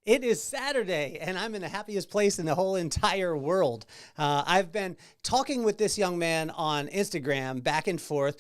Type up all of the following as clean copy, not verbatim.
It is Saturday, and I'm in the happiest place in the whole entire world. I've been talking with this young man on Instagram back and forth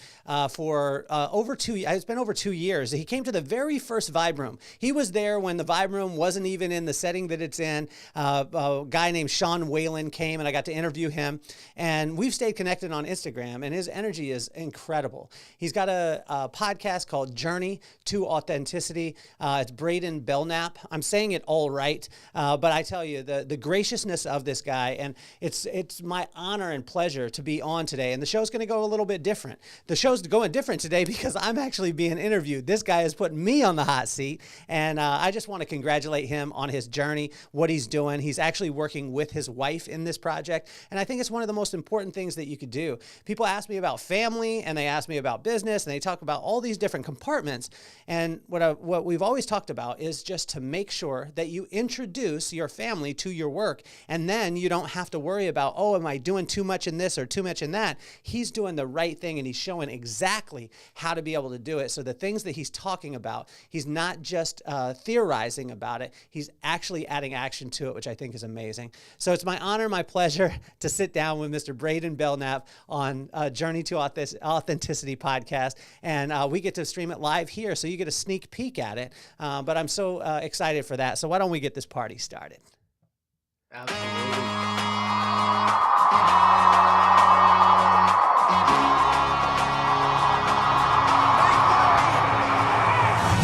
for over 2. It's been over 2 years. He came to the very first Vibe Room. He was there when the Vibe Room wasn't even in the setting that it's in. A guy named Sean Whalen came, and I got to interview him. And we've stayed connected on Instagram, and his energy is incredible. He's got a podcast called Journey to Authenticity. It's Braiden Belnap. I'm saying it all right, but I tell you, the graciousness of this guy, and it's my honor and pleasure to be on today. And the show's going to go a little bit different. The show's going different today because I'm actually being interviewed. This guy has put me on the hot seat, and I just want to congratulate him on his journey, what he's doing. He's actually working with his wife in this project, and I think it's one of the most important things that you could do. People ask me about family, and they ask me about business, and they talk about all these different compartments. And what we've always talked about is just to make sure that you introduce your family to your work, and then you don't have to worry about, oh, am I doing too much in this or too much in that? He's doing the right thing, and he's showing exactly how to be able to do it. So the things that he's talking about, he's not just theorizing about it, he's actually adding action to it, which I think is amazing. So it's my honor, my pleasure to sit down with Mr. Braiden Belnap on Journey to Authenticity podcast, and we get to stream it live here, so you get a sneak peek at it, but I'm so excited for that. So why don't we get this party started? Absolutely.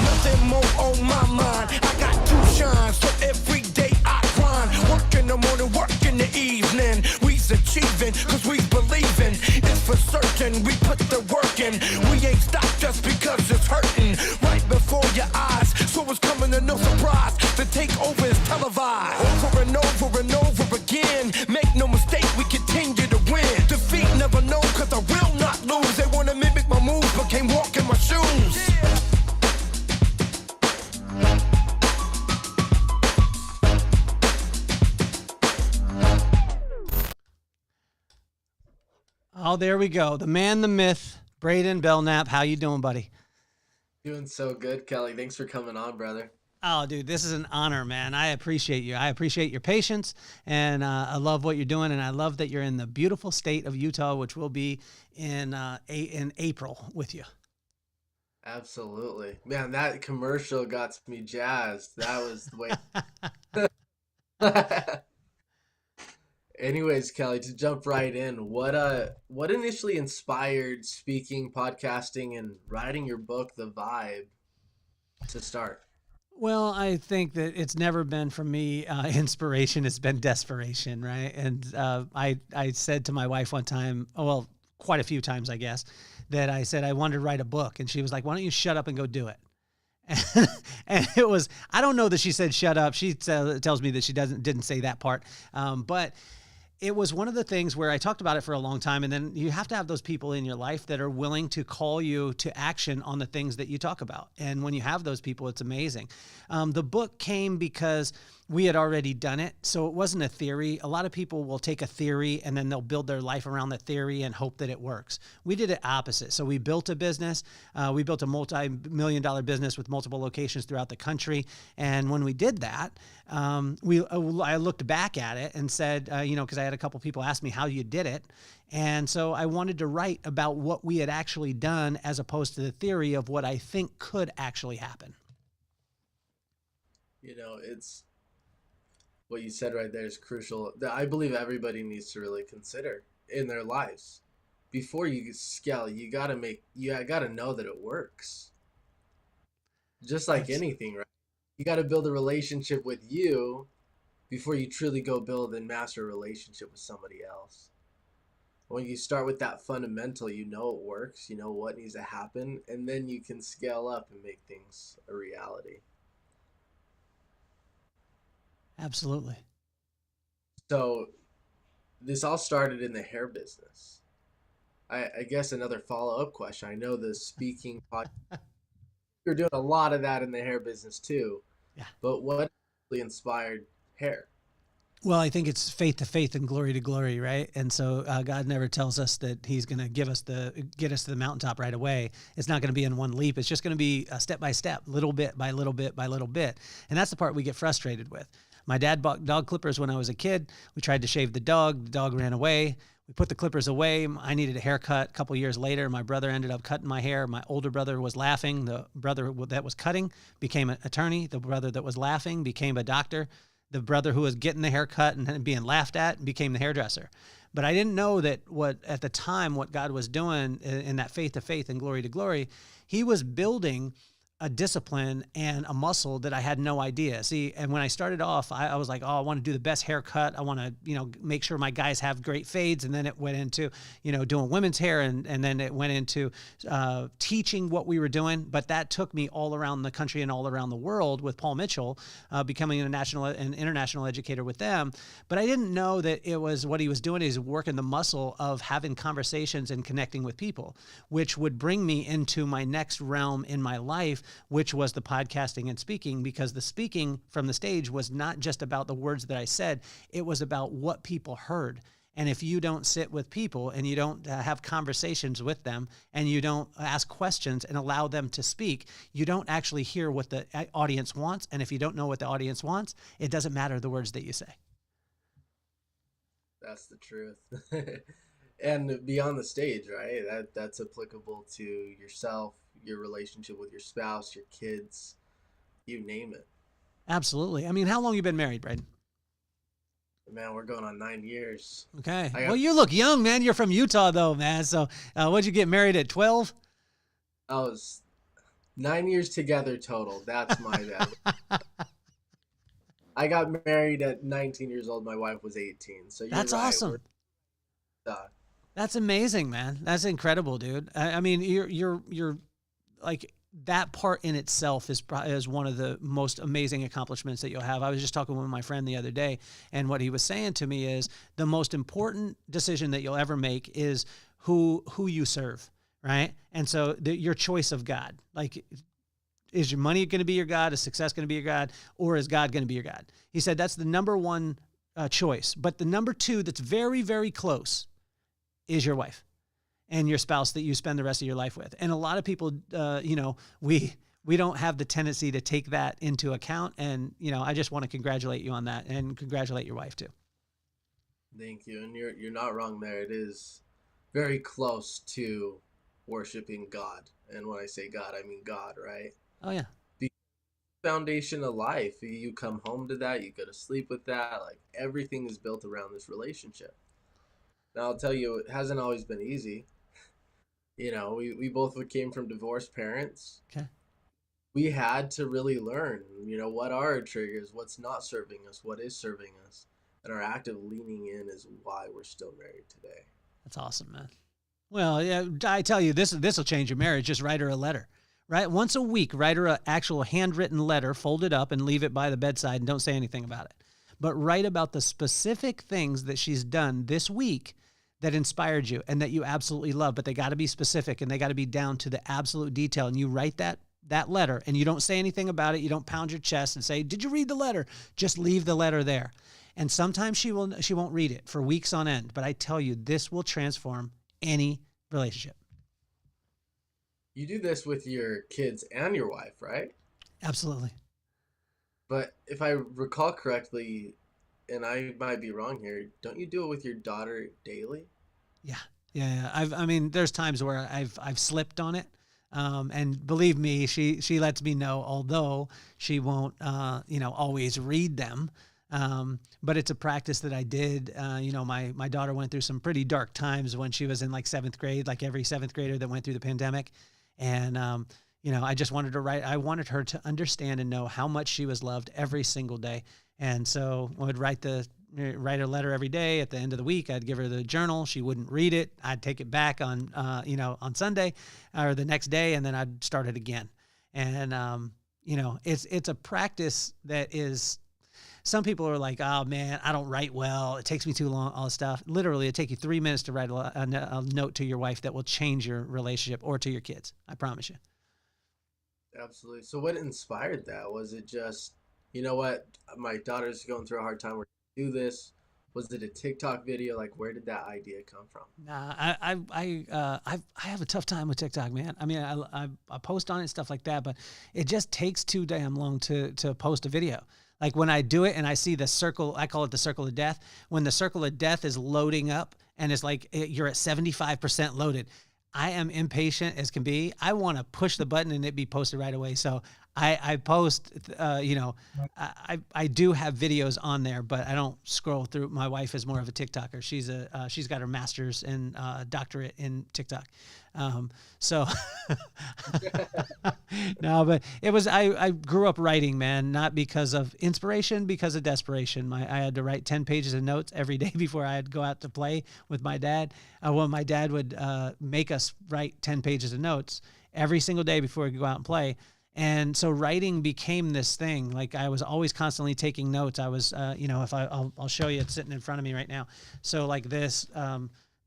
Nothing more on my mind. I got to shine, so every day I grind. Work in the morning, work in the evening. We's achieving, cause we believing. It's for certain, we put the work in. We ain't stopped just because it's hurting. Right before your eyes, so it's coming to no surprise. The takeover is televised. Over and over and over again. Make no mistake, we continue to win. Defeat never know, cause I will not lose. They wanna mimic my moves, but can't walk in my shoes. Oh, there we go. The man, the myth, Braiden Belnap. How you doing, buddy? Doing so good, Kelly. Thanks for coming on, brother. Oh, dude, this is an honor, man. I appreciate you. I appreciate your patience, and I love what you're doing, and I love that you're in the beautiful state of Utah, which will be in April with you. Absolutely. Man, that commercial got me jazzed. That was the way. Anyways, Kelly, to jump right in, what initially inspired speaking, podcasting, and writing your book, The Vibe, to start? Well, I think that it's never been for me inspiration. It's been desperation, right? And I said to my wife one time, well, quite a few times, I guess, that I said I wanted to write a book. And she was like, why don't you shut up and go do it? And it was, I don't know that she said shut up. She tells me that she didn't say that part. But it was one of the things where I talked about it for a long time, and then you have to have those people in your life that are willing to call you to action on the things that you talk about. And when you have those people, it's amazing. The book came because we had already done it, so it wasn't a theory. A lot of people will take a theory and then they'll build their life around the theory and hope that it works. We did it opposite. So we built a business. We built a multi-million-dollar business with multiple locations throughout the country. And when we did that, I looked back at it and said, because I had a couple people ask me how you did it. And so I wanted to write about what we had actually done as opposed to the theory of what I think could actually happen. It's what you said right there is crucial. That I believe everybody needs to really consider in their lives. Before you scale, you gotta know that it works. Just like anything, right? You gotta build a relationship with you before you truly go build and master a relationship with somebody else. When you start with that fundamental, you know it works, you know what needs to happen, and then you can scale up and make things a reality. Absolutely. So this all started in the hair business. I guess another follow-up question. I know the speaking podcast, you're doing a lot of that in the hair business too. Yeah. But what really inspired hair? Well, I think it's faith to faith and glory to glory, right? And so God never tells us that He's going to get us to the mountaintop right away. It's not going to be in one leap. It's just going to be step by step, little bit by little bit by little bit. And that's the part we get frustrated with. My dad bought dog clippers when I was a kid. We tried to shave the dog. The dog ran away. We put the clippers away. I needed a haircut. A couple years later, my brother ended up cutting my hair. My older brother was laughing. The brother that was cutting became an attorney. The brother that was laughing became a doctor. The brother who was getting the haircut and being laughed at became the hairdresser. But I didn't know that at the time, what God was doing in that faith to faith and glory to glory, He was building a discipline and a muscle that I had no idea. See, and when I started off, I was like, oh, I want to do the best haircut. I want to, make sure my guys have great fades. And then it went into, doing women's hair. And then it went into teaching what we were doing. But that took me all around the country and all around the world with Paul Mitchell, becoming an international educator with them. But I didn't know that it was what he was doing is working the muscle of having conversations and connecting with people, which would bring me into my next realm in my life, which was the podcasting and speaking, because the speaking from the stage was not just about the words that I said, it was about what people heard. And if you don't sit with people and you don't have conversations with them and you don't ask questions and allow them to speak, you don't actually hear what the audience wants. And if you don't know what the audience wants, it doesn't matter the words that you say. That's the truth. And beyond the stage, right? That's applicable to yourself, your relationship with your spouse, your kids, you name it. Absolutely. I mean, how long have you been married, Braiden? Man, we're going on 9 years. Okay. Well, you look young, man. You're from Utah, though, man. So what'd you get married at 12? I was 9 years together total. That's my bad. I got married at 19 years old. My wife was 18. So that's right. Awesome. That's amazing, man. That's incredible, dude. I mean, you're like, that part in itself is one of the most amazing accomplishments that you'll have. I was just talking with my friend the other day, and what he was saying to me is the most important decision that you'll ever make is who you serve, right? And so your choice of God, like, is your money going to be your God? Is success going to be your God? Or is God going to be your God? He said that's the number one choice. But the number two that's very, very close is your wife and your spouse that you spend the rest of your life with. And a lot of people, we don't have the tendency to take that into account. And, I just want to congratulate you on that and congratulate your wife too. Thank you. And you're not wrong there. It is very close to worshiping God. And when I say God, I mean God, right? Oh, yeah. The foundation of life. You come home to that. You go to sleep with that. Like, everything is built around this relationship. Now, I'll tell you, it hasn't always been easy. We both came from divorced parents. Okay. We had to really learn, what are our triggers, what's not serving us, what is serving us. And our active leaning in is why we're still married today. That's awesome, man. Well, yeah, I tell you, this will change your marriage. Just write her a letter, right? Once a week, write her an actual handwritten letter, fold it up and leave it by the bedside and don't say anything about it. But write about the specific things that she's done this week that inspired you and that you absolutely love, but they got to be specific and they got to be down to the absolute detail. And you write that letter and you don't say anything about it. You don't pound your chest and say, did you read the letter? Just leave the letter there. And sometimes she won't read it for weeks on end, but I tell you, this will transform any relationship. You do this with your kids and your wife, right? Absolutely. But if I recall correctly, and I might be wrong here, don't you do it with your daughter daily? Yeah. I mean, there's times where I've slipped on it. And believe me, she lets me know, although she won't, always read them. But it's a practice that I did. My daughter went through some pretty dark times when she was in like 7th grade, like every 7th grader that went through the pandemic. And, I just wanted to I wanted her to understand and know how much she was loved every single day. And so I would write a letter every day. At the end of the week, I'd give her the journal. She wouldn't read it. I'd take it back on Sunday or the next day, and then I'd start it again. And, it's a practice that is, some people are like, oh man, I don't write well. It takes me too long, all this stuff. Literally, it takes you 3 minutes to write a note to your wife that will change your relationship or to your kids. I promise you. Absolutely. So what inspired that? Was it just, you know what, my daughter's going through a hard time, we're do this? Was it a TikTok video? Like, where did that idea come from? Nah, I have a tough time with TikTok, man. I mean, I post on it and stuff like that, but it just takes too damn long to post a video. Like when I do it and I see the circle, I call it the circle of death. When the circle of death is loading up and it's like you're at 75% loaded, I am impatient as can be. I want to push the button and it be posted right away. So I post, I do have videos on there, but I don't scroll through. My wife is more of a TikToker. She's got her master's and doctorate in TikTok. So no, but it was, I grew up writing, man, not because of inspiration, because of desperation. I had to write 10 pages of notes every day before I had to go out to play with my dad. Well, my dad would make us write 10 pages of notes every single day before we go out and play. And so writing became this thing. Like I was always constantly taking notes. I was, if I'll show you, it's sitting in front of me right now. So like this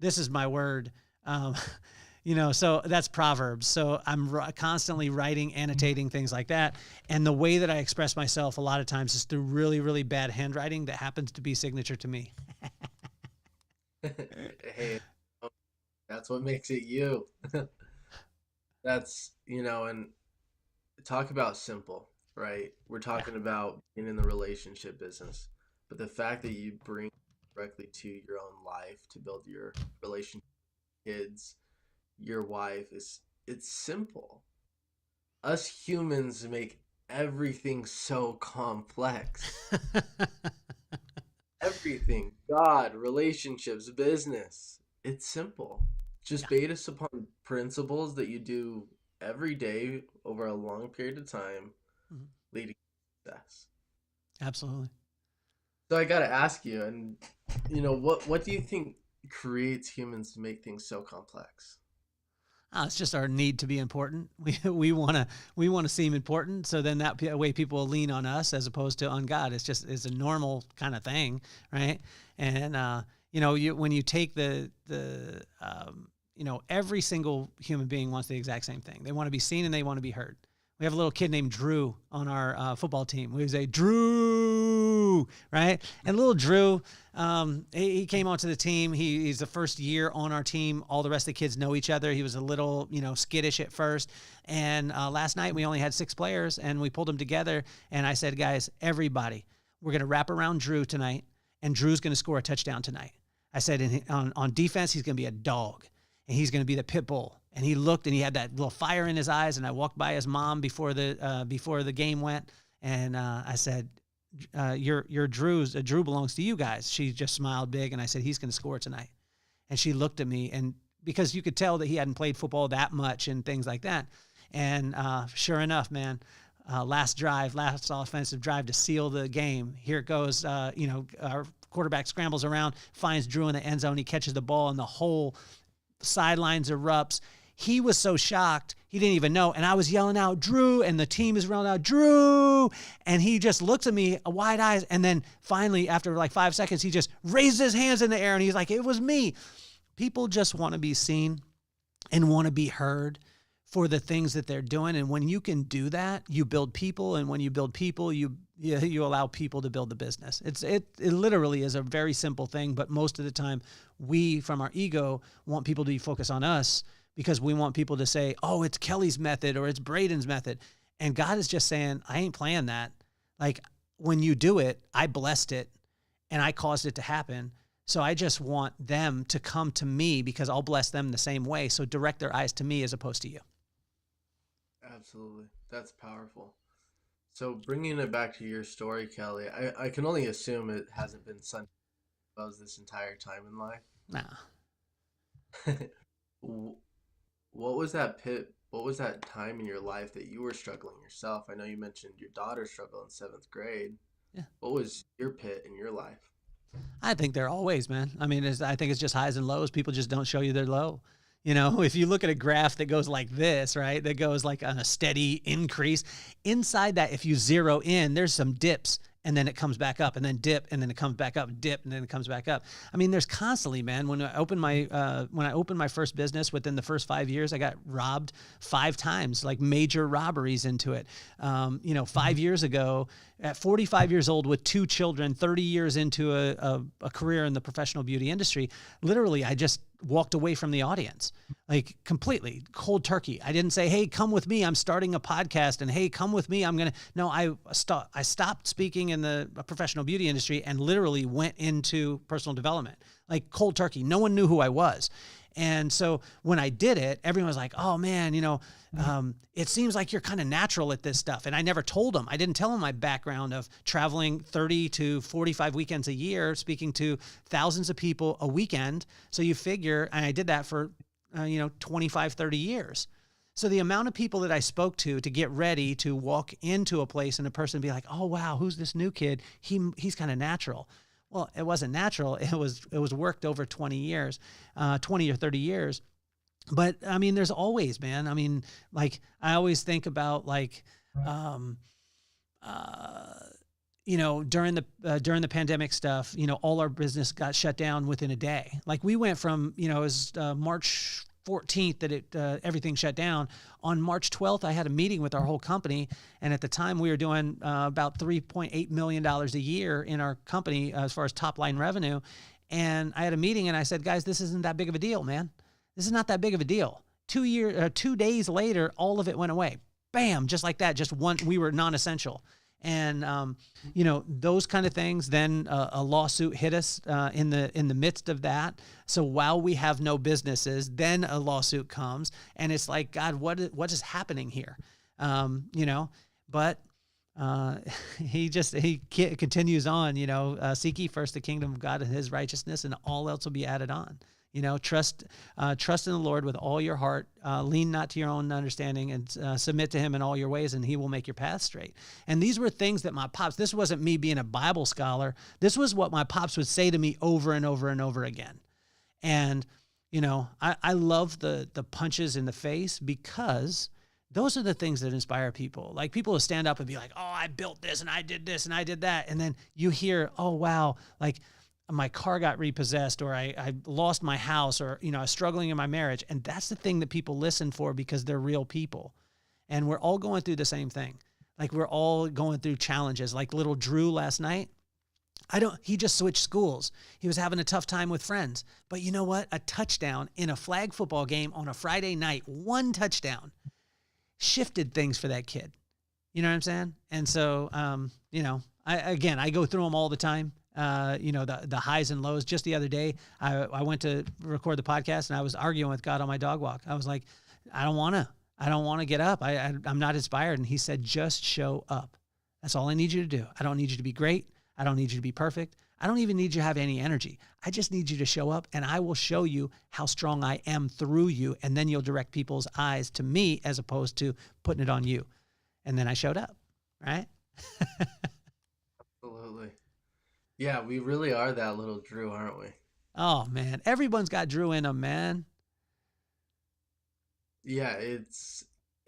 is my word. So that's Proverbs. So I'm constantly writing, annotating things like that. And the way that I express myself a lot of times is through really, really bad handwriting that happens to be signature to me. Hey, that's what makes it you. That's, and talk about simple, right? We're talking about being in the relationship business, but the fact that you bring directly to your own life to build your relationship with kids, your wife, it's simple. Us humans make everything so complex. Everything, God, relationships, business, it's simple. Just based upon principles that you do every day over a long period of time, leading to success. Absolutely. So I got to ask you, and what do you think creates humans to make things so complex? It's just our need to be important. We want to seem important. So then that way people will lean on us as opposed to on God. It's a normal kind of thing. Right. And, when you take every single human being wants the exact same thing. They want to be seen and they want to be heard. We have a little kid named Drew on our football team. We say, Drew, right? And little Drew, he came onto the team. He's the first year on our team. All the rest of the kids know each other. He was a little, skittish at first. And last night we only had 6 players and we pulled them together. And I said, guys, everybody, we're going to wrap around Drew tonight. And Drew's going to score a touchdown tonight. I said, on defense, he's going to be a dog. And he's going to be the pit bull. And he looked and he had that little fire in his eyes. And I walked by his mom before the game went. And I said, you're Drew's. Drew belongs to you guys. She just smiled big. And I said, he's going to score tonight. And she looked at me. And because you could tell that he hadn't played football that much and things like that. And sure enough, man, last offensive drive to seal the game. Here it goes. Our quarterback scrambles around, finds Drew in the end zone. He catches the ball and the whole sidelines erupts. He was so shocked, he didn't even know. And I was yelling out, Drew, and the team is yelling out, Drew. And he just looks at me, wide eyes. And then finally, after like 5 seconds, he just raises his hands in the air and he's like, it was me. People just want to be seen and want to be heard for the things that they're doing. And when you can do that, you build people. And when you build people, you allow people to build the business. It literally is a very simple thing. But most of the time, we, from our ego, want people to be focused on us because we want people to say, oh, it's Kelly's method or it's Braiden's method. And God is just saying, I ain't playing that. Like when you do it, I blessed it and I caused it to happen. So I just want them to come to me because I'll bless them the same way. So direct their eyes to me as opposed to you. Absolutely. That's powerful. So bringing it back to your story, Kelly, I can only assume it hasn't been sunny this entire time in life. Nah. What was that time in your life that you were struggling yourself? I know you mentioned your daughter struggled in 7th grade. Yeah. What was your pit in your life? I think they're always, man. I mean, I think it's just highs and lows. People just don't show you their low. If you look at a graph that goes like this, right, that goes like on a steady increase, inside that, if you zero in, there's some dips and then it comes back up, and then dip, and then it comes back up, dip, and then it comes back up. I mean, there's constantly, man. When I opened my first business, within the first 5 years, I got robbed 5 times, like major robberies into it. 5 years ago, at 45 years old with 2 children, 30 years into a career in the professional beauty industry, literally, I just walked away from the audience, like completely cold turkey. I didn't say, hey, come with me, I'm starting a podcast, and hey, come with me, no, I stopped speaking in the professional beauty industry and literally went into personal development, like cold turkey. No one knew who I was. And so when I did it, everyone was like, oh man, it seems like you're kind of natural at this stuff. And I never told them. I didn't tell them my background of traveling 30 to 45 weekends a year, speaking to thousands of people a weekend. So you figure, and I did that for, 25, 30 years. So the amount of people that I spoke to get ready to walk into a place and a person be like, oh, wow, who's this new kid? He's kind of natural. Well, it wasn't natural. It was worked over 20 or 30 years. But I mean, there's always, man. I mean, like I always think about like, during the pandemic stuff, all our business got shut down within a day. Like we went from, it was March 14th that everything shut down. On March 12th, I had a meeting with our whole company. And at the time we were doing about $3.8 million a year in our company as far as top line revenue. And I had a meeting and I said, guys, this isn't that big of a deal, man. This is not that big of a deal. 2 days later, all of it went away. Bam, just like that. We were non-essential. And, those kind of things, then a lawsuit hit us in the midst of that. So while we have no businesses, then a lawsuit comes and it's like, God, what is happening here? But he continues on, seek ye first the kingdom of God and his righteousness, and all else will be added on. Trust in the Lord with all your heart, lean not to your own understanding, and submit to him in all your ways, and he will make your path straight. And these were things that my pops, this wasn't me being a Bible scholar. This was what my pops would say to me over and over and over again. And, I love the punches in the face, because those are the things that inspire people. Like people will stand up and be like, oh, I built this and I did this and I did that. And then you hear, oh, wow, like my car got repossessed, or I lost my house, or, I was struggling in my marriage. And that's the thing that people listen for, because they're real people. And we're all going through the same thing. Like we're all going through challenges. Like little Drew last night, he just switched schools. He was having a tough time with friends. But you know what? A touchdown in a flag football game on a Friday night, 1 touchdown, shifted things for that kid. You know what I'm saying? And so, I go through them all the time. The highs and lows. Just the other day, I went to record the podcast and I was arguing with God on my dog walk. I was like, I don't want to get up. I'm not inspired. And he said, just show up. That's all I need you to do. I don't need you to be great. I don't need you to be perfect. I don't even need you to have any energy. I just need you to show up, and I will show you how strong I am through you. And then you'll direct people's eyes to me as opposed to putting it on you. And then I showed up, right? Absolutely. Yeah, we really are that little Drew, aren't we? Oh, man. Everyone's got Drew in them, man. Yeah, it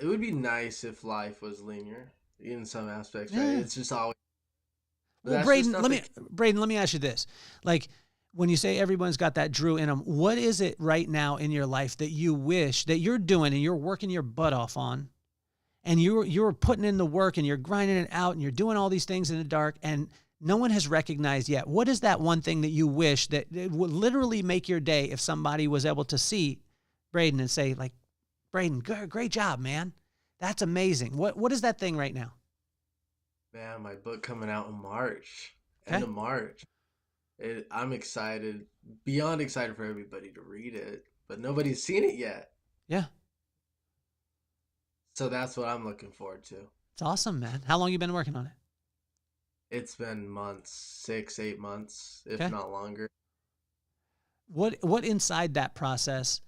would be nice if life was linear in some aspects, right? Yeah. It's just always... Well, Braiden, let me ask you this. Like, when you say everyone's got that Drew in them, what is it right now in your life that you wish that you're doing and you're working your butt off on, and you're putting in the work and you're grinding it out and you're doing all these things in the dark and no one has recognized yet? What is that one thing that you wish that it would literally make your day if somebody was able to see Braiden and say, like, Braiden, great job, man. That's amazing. What is that thing right now? Man, my book coming out in March. Okay. End of March. I'm excited, beyond excited for everybody to read it, but nobody's seen it yet. Yeah. So that's what I'm looking forward to. It's awesome, man. How long you been working on it? It's been months, 6, 8 months, if Okay. not longer. What inside that process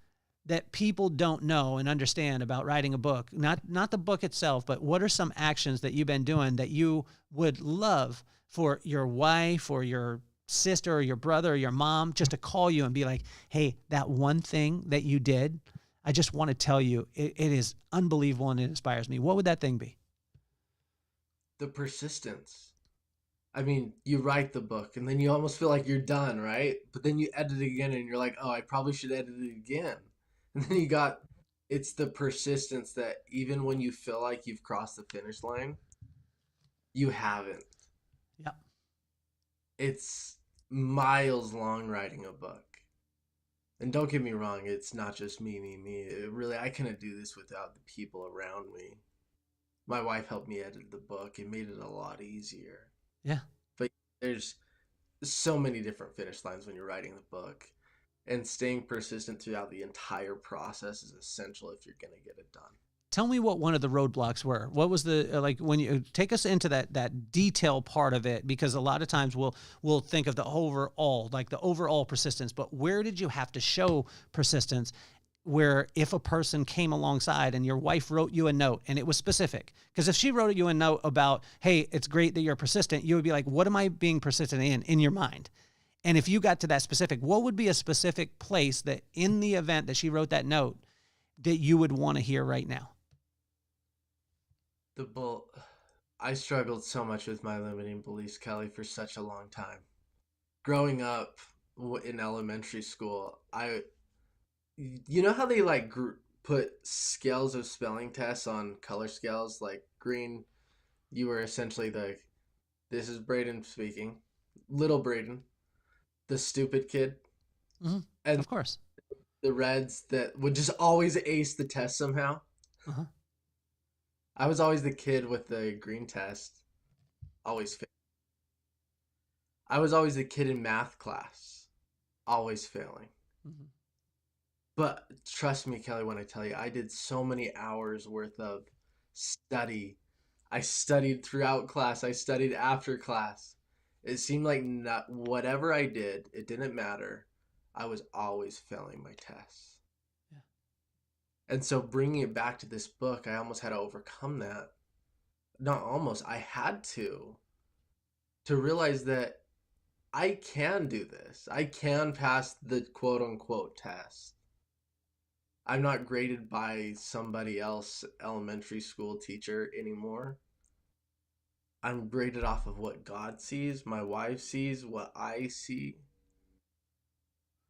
that people don't know and understand about writing a book? Not the book itself, but what are some actions that you've been doing that you would love for your wife or your sister or your brother or your mom just to call you and be like, hey, that one thing that you did, I just want to tell you, it is unbelievable and it inspires me. What would that thing be? The persistence. I mean, you write the book and then you almost feel like you're done, right? But then you edit it again and you're like, oh, I probably should edit it again. And then it's the persistence that even when you feel like you've crossed the finish line, you haven't. Yeah. It's miles long writing a book. And don't get me wrong, it's not just me. I couldn't do this without the people around me. My wife helped me edit the book. It made it a lot easier. Yeah. But there's so many different finish lines when you're writing the book. And staying persistent throughout the entire process is essential if you're going to get it done. Tell me what one of the roadblocks were. What was the, like, when you take us into that detail part of it, because a lot of times we'll think of the overall persistence, but where did you have to show persistence, where if a person came alongside and your wife wrote you a note and it was specific? Because if she wrote you a note about, hey, it's great that you're persistent, you would be like, what am I being persistent in your mind? And if you got to that specific, what would be a specific place that in the event that she wrote that note that you would want to hear right now? I struggled so much with my limiting beliefs, Kelly, for such a long time. Growing up in elementary school, you know how they like put scales of spelling tests on color scales, like green, you were essentially this is Braiden speaking, little Braiden, the stupid kid. Mm-hmm. And of course, the reds that would just always ace the test somehow. Uh-huh. I was always the kid with the green test, always failing. I was always the kid in math class, always failing. Mm-hmm. But trust me, Kelly, when I tell you, I did so many hours worth of study. I studied throughout class. I studied after class. It seemed like whatever I did, it didn't matter. I was always failing my tests. And so bringing it back to this book, I almost had to overcome that. Not almost, I had to realize that I can do this. I can pass the quote unquote test. I'm not graded by somebody else, elementary school teacher anymore. I'm graded off of what God sees, my wife sees, what I see,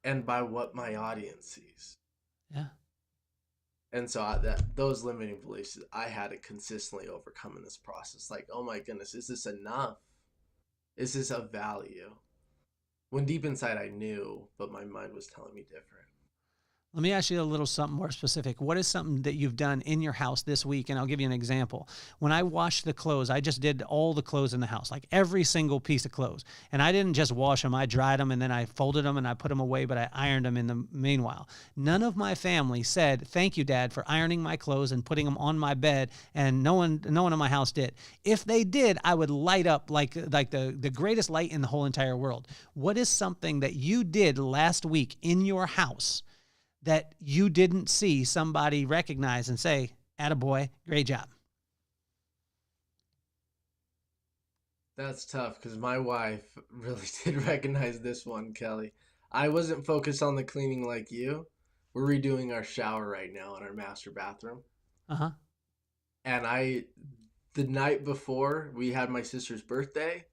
and by what my audience sees. Yeah. And so those limiting beliefs, I had to consistently overcome in this process. Like, oh my goodness, is this enough? Is this of value? When deep inside I knew, but my mind was telling me different. Let me ask you a little something more specific. What is something that you've done in your house this week? And I'll give you an example. When I washed the clothes, I just did all the clothes in the house, like every single piece of clothes. And I didn't just wash them. I dried them and then I folded them and I put them away, but I ironed them in the meanwhile. None of my family said, thank you, Dad, for ironing my clothes and putting them on my bed. And no one in my house did. If they did, I would light up like the greatest light in the whole entire world. What is something that you did last week in your house that you didn't see somebody recognize and say, attaboy, great job? That's tough because my wife really did recognize this one, Kelly. I wasn't focused on the cleaning like you. We're redoing our shower right now in our master bathroom. Uh-huh. And the night before we had my sister's birthday,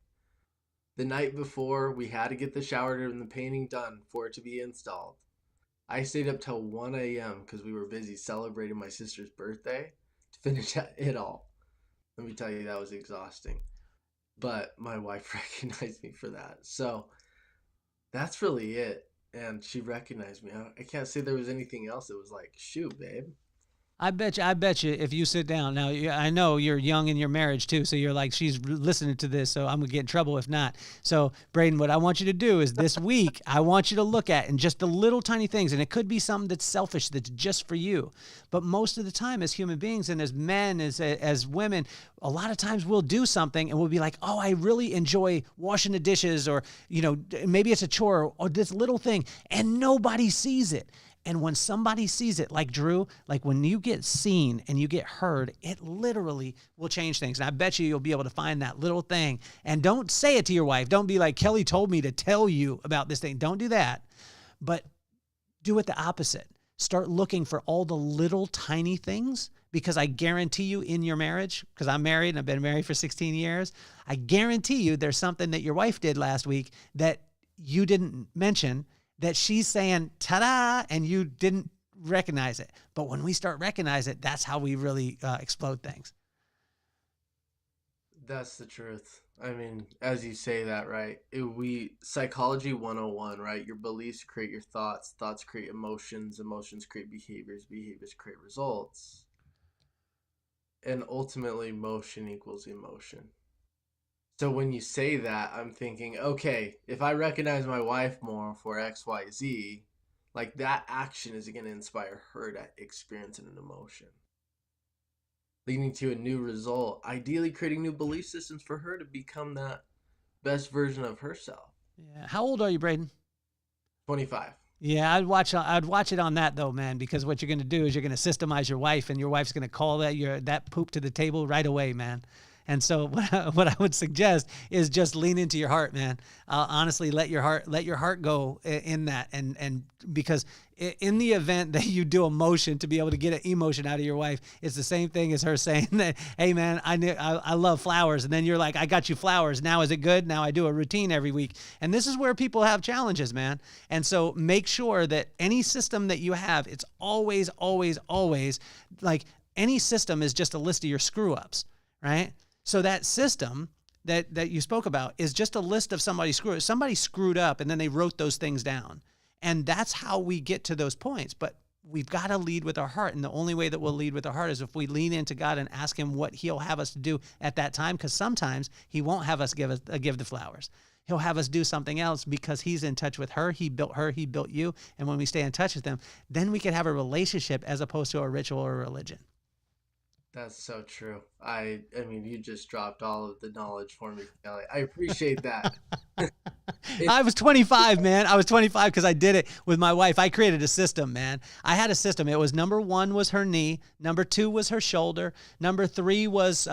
the night before we had to get the shower and the painting done for it to be installed. I stayed up till 1 a.m. because we were busy celebrating my sister's birthday to finish it all. Let me tell you, that was exhausting. But my wife recognized me for that. So that's really it. And she recognized me. I can't say there was anything else that was like, shoot, babe. I bet you if you sit down now, I know you're young in your marriage too. So you're like, she's listening to this, so I'm gonna get in trouble if not. So Braiden, what I want you to do is this week, I want you to look at and just the little tiny things. And it could be something that's selfish, that's just for you. But most of the time as human beings and as men, as women, a lot of times we'll do something and we'll be like, oh, I really enjoy washing the dishes, or, maybe it's a chore or this little thing, and nobody sees it. And when somebody sees it, like Drew, like when you get seen and you get heard, it literally will change things. And I bet you'll be able to find that little thing. And don't say it to your wife. Don't be like, Kelly told me to tell you about this thing. Don't do that. But do it the opposite. Start looking for all the little tiny things because I guarantee you in your marriage, because I'm married and I've been married for 16 years, I guarantee you there's something that your wife did last week that you didn't mention that she's saying, ta-da, and you didn't recognize it. But when we start recognizing it, that's how we really explode things. That's the truth. I mean, as you say that, right? Psychology 101, right? Your beliefs create your thoughts. Thoughts create emotions. Emotions create behaviors. Behaviors create results. And ultimately, motion equals emotion. So when you say that, I'm thinking, okay, if I recognize my wife more for X, Y, Z, like that action is going to inspire her to experience an emotion, leading to a new result, ideally creating new belief systems for her to become that best version of herself. Yeah. How old are you, Braiden? 25. Yeah, I'd watch it on that though, man, because what you're going to do is you're going to systemize your wife, and your wife's going to call that poop to the table right away, man. And so what I would suggest is just lean into your heart, man. Honestly, let your heart go in that. And because in the event that you do a motion to be able to get an emotion out of your wife, it's the same thing as her saying that, hey man, I love flowers. And then you're like, I got you flowers. Now is it good? Now I do a routine every week. And this is where people have challenges, man. And so make sure that any system that you have, it's always, always, always like any system is just a list of your screw ups, right? So that system that you spoke about is just a list of somebody screwed up, and then they wrote those things down. And that's how we get to those points. But we've got to lead with our heart. And the only way that we'll lead with our heart is if we lean into God and ask him what he'll have us to do at that time. Because sometimes he won't have us give the flowers. He'll have us do something else because he's in touch with her. He built you. And when we stay in touch with them, then we can have a relationship as opposed to a ritual or a religion. That's so true. I mean, you just dropped all of the knowledge for me, Kelly. I appreciate that. I was 25, man. I was 25 because I did it with my wife. I created a system, man. I had a system. It was number 1 was her knee. Number 2 was her shoulder. Number 3 was,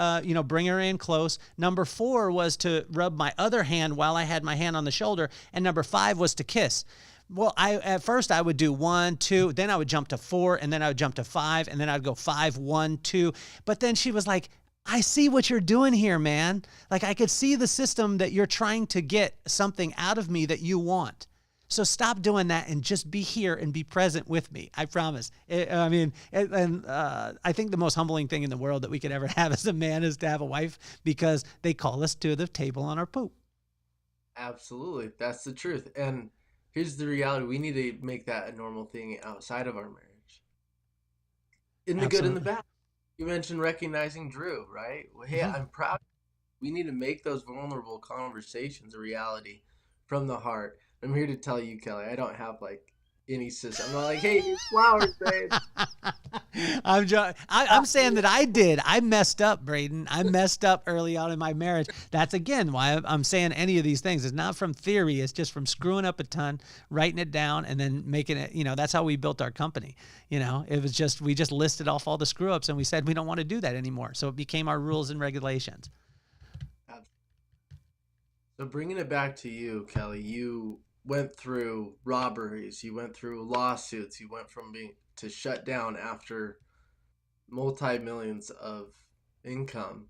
bring her in close. Number 4 was to rub my other hand while I had my hand on the shoulder. And number 5 was to kiss. Well, at first I would do 1, 2, then I would jump to 4, and then I would jump to 5, and then I'd go 5, 1, 2. But then she was like, I see what you're doing here, man. Like I could see the system that you're trying to get something out of me that you want. So stop doing that and just be here and be present with me. I promise. I think the most humbling thing in the world that we could ever have as a man is to have a wife, because they call us to the table on our poop. Absolutely. That's the truth. And here's the reality. We need to make that a normal thing outside of our marriage. In the good and the bad. You mentioned recognizing Drew, right? Well, hey, I'm proud. We need to make those vulnerable conversations a reality from the heart. I'm here to tell you, Kelly, I don't have like any system. I'm not like, hey, these flowers, babe. I'm saying that I did. I messed up, Braiden. I messed up early on in my marriage. That's, again, why I'm saying any of these things. It's not from theory. It's just from screwing up a ton, writing it down, and then making it, that's how we built our company. It was just, we just listed off all the screw-ups, and we said we don't want to do that anymore. So it became our rules and regulations. So bringing it back to you, Kelly, you went through robberies, you went through lawsuits, you went from being to shut down after multi-millions of income.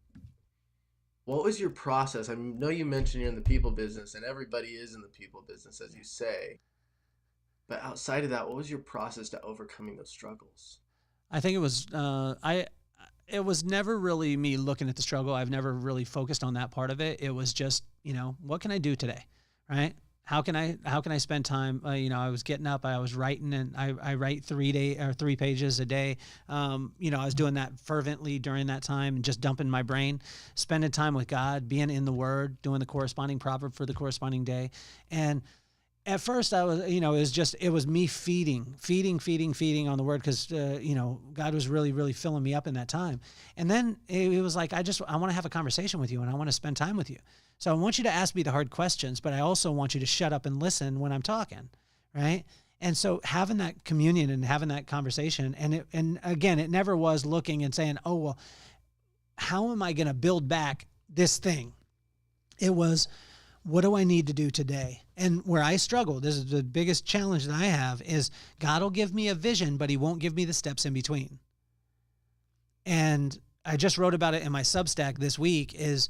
What was your process? I know you mentioned you're in the people business, and everybody is in the people business, as you say. But outside of that, what was your process to overcoming those struggles? I think it was it was never really me looking at the struggle. I've never really focused on that part of it. It was just, what can I do today, right? How can I spend time? I was getting up, I was writing, and I write 3 pages a day. I was doing that fervently during that time and just dumping my brain, spending time with God, being in the Word, doing the corresponding proverb for the corresponding day. And at first I was, it was me feeding on the Word, because, God was really, really filling me up in that time. And then it was like, I want to have a conversation with you, and I want to spend time with you. So I want you to ask me the hard questions, but I also want you to shut up and listen when I'm talking, right? And so having that communion and having that conversation, and again, it never was looking and saying, oh, well, how am I going to build back this thing? It was, what do I need to do today? And where I struggle, this is the biggest challenge that I have, is God will give me a vision, but he won't give me the steps in between. And I just wrote about it in my Substack this week is,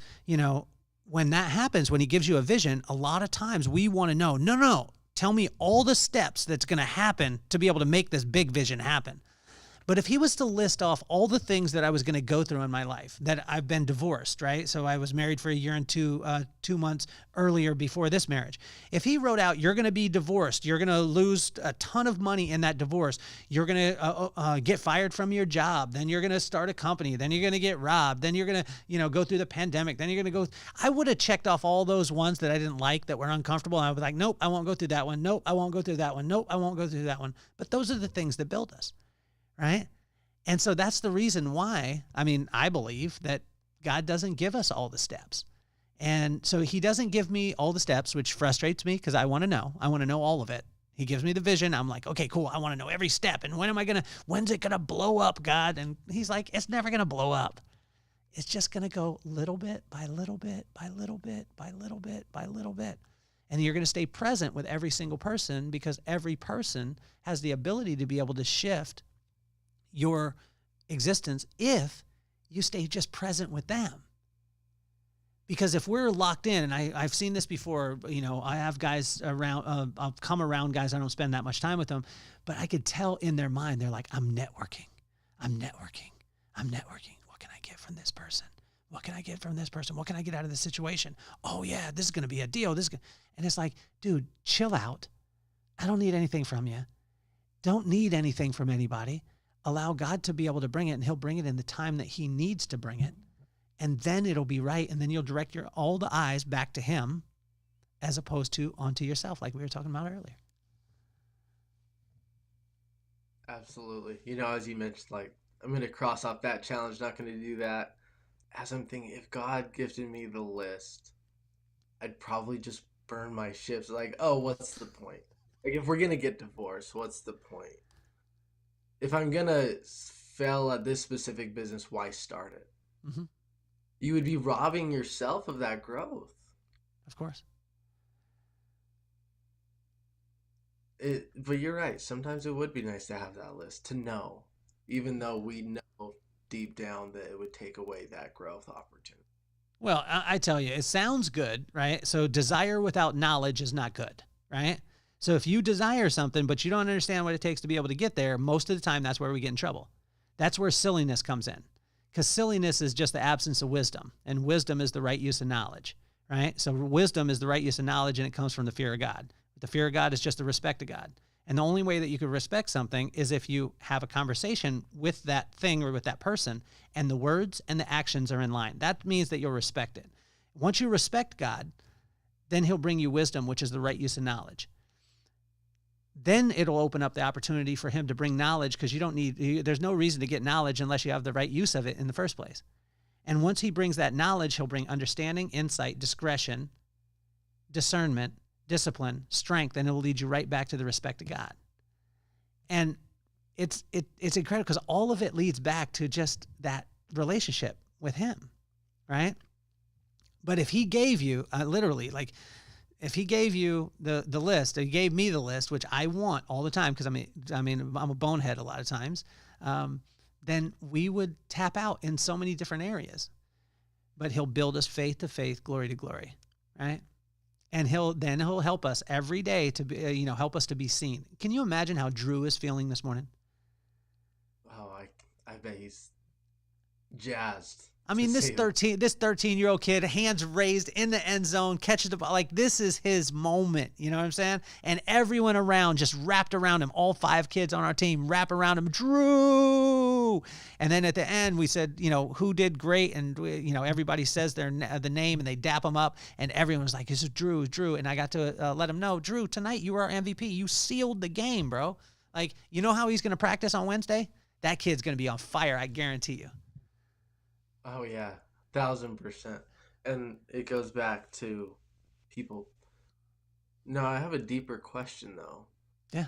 when that happens, when he gives you a vision, a lot of times we want to know, no, tell me all the steps that's going to happen to be able to make this big vision happen. But if he was to list off all the things that I was going to go through in my life, that I've been divorced, right? So I was married for a year and 2 months earlier before this marriage. If he wrote out, you're going to be divorced, you're going to lose a ton of money in that divorce, you're going to get fired from your job, then you're going to start a company, then you're going to get robbed, then you're going to, go through the pandemic, then you're going to go. I would have checked off all those ones that I didn't like, that were uncomfortable. And I was like, nope, I won't go through that one. Nope, I won't go through that one. Nope, I won't go through that one. But those are the things that build us. Right? And so that's the reason why, I believe that God doesn't give us all the steps. And so he doesn't give me all the steps, which frustrates me because I want to know. I want to know all of it. He gives me the vision. I'm like, okay, cool. I want to know every step. And when's it going to blow up, God? And he's like, it's never going to blow up. It's just going to go little bit by little bit by little bit by little bit by little bit. And you're going to stay present with every single person because every person has the ability to be able to shift your existence if you stay just present with them. Because if we're locked in, and I've seen this before, I have guys around, I'll come around guys, I don't spend that much time with them, but I could tell in their mind, they're like, I'm networking. What can I get from this person? What can I get from this person? What can I get out of this situation? Oh yeah, this is going to be a deal. And it's like, dude, chill out. I don't need anything from you. Don't need anything from anybody. Allow God to be able to bring it, and he'll bring it in the time that he needs to bring it. And then it'll be right. And then you'll direct all the eyes back to him as opposed to onto yourself, like we were talking about earlier. Absolutely. As you mentioned, like, I'm going to cross off that challenge, not going to do that. As I'm thinking, if God gifted me the list, I'd probably just burn my ships. Like, oh, what's the point? Like, if we're going to get divorced, what's the point? If I'm going to fail at this specific business, why start it? Mm-hmm. You would be robbing yourself of that growth. Of course. But you're right. Sometimes it would be nice to have that list, to know, even though we know deep down that it would take away that growth opportunity. Well, I tell you, it sounds good, right? So desire without knowledge is not good, right? So if you desire something, but you don't understand what it takes to be able to get there, most of the time, that's where we get in trouble. That's where silliness comes in, because silliness is just the absence of wisdom, and wisdom is the right use of knowledge, right? So wisdom is the right use of knowledge, and it comes from the fear of God. The fear of God is just the respect of God. And the only way that you can respect something is if you have a conversation with that thing or with that person, and the words and the actions are in line. That means that you'll respect it. Once you respect God, then he'll bring you wisdom, which is the right use of knowledge. Then it'll open up the opportunity for him to bring knowledge, because there's no reason to get knowledge unless you have the right use of it in the first place. And once he brings that knowledge, he'll bring understanding, insight, discretion, discernment, discipline, strength, and it'll lead you right back to the respect of God. And it's incredible, because all of it leads back to just that relationship with him, right? But if he gave you, if he gave you the list, he gave me the list, which I want all the time, because I'm a bonehead a lot of times, then we would tap out in so many different areas. But he'll build us faith to faith, glory to glory, right? And he'll help us every day to be, help us to be seen. Can you imagine how Drew is feeling this morning? Oh, I bet he's jazzed. This 13-year-old kid, hands raised in the end zone, catches the ball. Like, this is his moment. You know what I'm saying? And everyone around just wrapped around him. All 5 kids on our team wrap around him. Drew! And then at the end, we said, who did great? And, everybody says the name, and they dap him up. And everyone was like, this is Drew, Drew. And I got to let him know, Drew, tonight you were our MVP. You sealed the game, bro. Like, you know how he's going to practice on Wednesday? That kid's going to be on fire, I guarantee you. Oh yeah, 1,000%. And it goes back to people. No, I have a deeper question though. Yeah.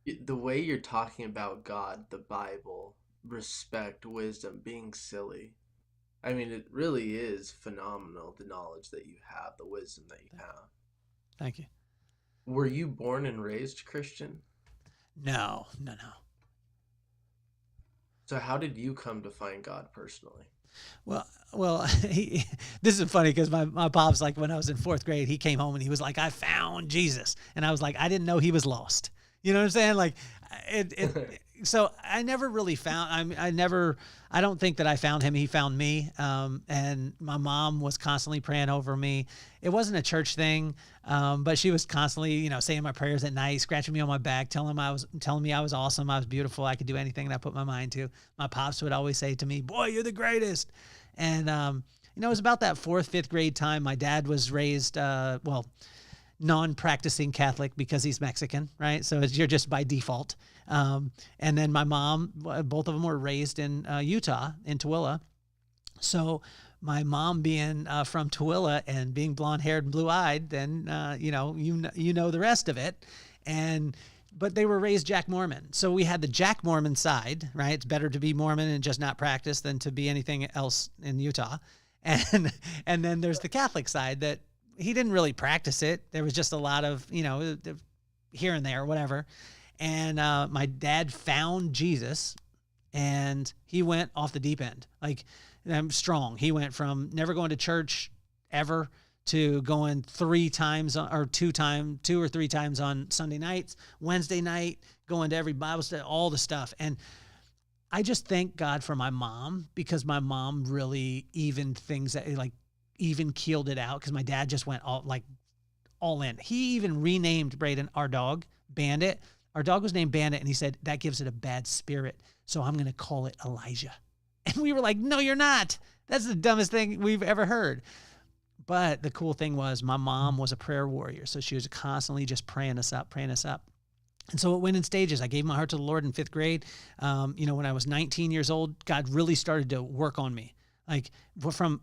The way you're talking about God, the Bible, respect, wisdom, being silly. It really is phenomenal, the knowledge that you have, the wisdom that you have. Thank you. Were you born and raised Christian? No. So how did you come to find God personally? Well, this is funny because my pop's like, when I was in fourth grade, he came home and he was like, I found Jesus. And I was like, I didn't know he was lost. You know what I'm saying? Like so I never really found, I don't think that I found him. He found me. And my mom was constantly praying over me. It wasn't a church thing. But she was constantly, saying my prayers at night, scratching me on my back, telling me I was awesome. I was beautiful. I could do anything that I put my mind to. My pops would always say to me, boy, you're the greatest. And, it was about that fourth, fifth grade time. My dad was raised, non-practicing Catholic because he's Mexican, right? So you're just by default. And then my mom, both of them were raised in Utah, in Tooele. So my mom being from Tooele and being blonde-haired and blue-eyed, then you know the rest of it. But they were raised Jack Mormon. So we had the Jack Mormon side, right? It's better to be Mormon and just not practice than to be anything else in Utah. And then there's the Catholic side that he didn't really practice it. There was just a lot of, here and there, whatever. And my dad found Jesus and he went off the deep end. Like, I'm strong. He went from never going to church ever to going 3 times or 2 or 3 times on Sunday nights, Wednesday night, going to every Bible study, all the stuff. And I just thank God for my mom, because my mom really evened things, even keeled it out, because my dad just went all in. He even renamed Braiden, our dog, Bandit. Our dog was named Bandit, and he said, that gives it a bad spirit, so I'm going to call it Elijah. And we were like, no, you're not. That's the dumbest thing we've ever heard. But the cool thing was my mom was a prayer warrior. So she was constantly just praying us up. And so it went in stages. I gave my heart to the Lord in 5th grade. When I was 19 years old, God really started to work on me. Like from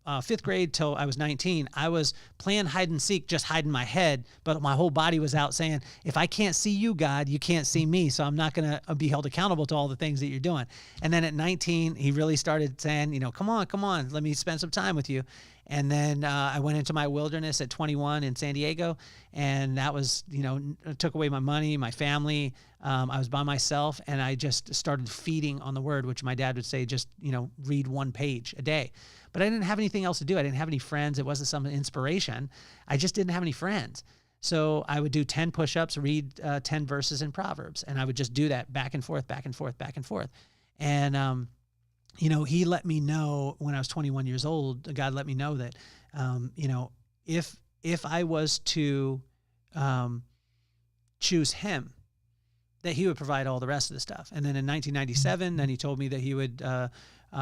5th grade till I was 19, I was playing hide and seek, just hiding my head, but my whole body was out saying, if I can't see you, God, you can't see me. So I'm not going to be held accountable to all the things that you're doing. And then at 19, he really started saying, come on, let me spend some time with you. And then I went into my wilderness at 21 in San Diego, and that was, took away my money, my family. I was by myself, and I just started feeding on the word, which my dad would say, just, read 1 page a day. But I didn't have anything else to do. I didn't have any friends. It wasn't some inspiration. I just didn't have any friends. So I would do 10 push-ups, read 10 verses in Proverbs, and I would just do that back and forth. And, he let me know when I was 21 years old, God let me know that, if I was to choose him, that he would provide all the rest of the stuff. And then in 1997, then he told me that he would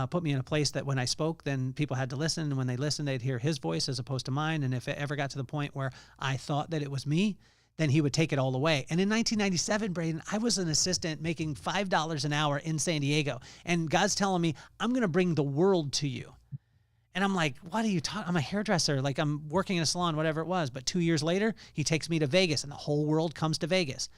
put me in a place that when I spoke, then people had to listen. And when they listened, they'd hear his voice as opposed to mine. And if it ever got to the point where I thought that it was me, then he would take it all away. And in 1997, Braiden, I was an assistant making $5 an hour in San Diego. And God's telling me, I'm going to bring the world to you. And I'm like, what are you talking? I'm a hairdresser. Like, I'm working in a salon, whatever it was. But 2 years later, he takes me to Vegas, and the whole world comes to Vegas.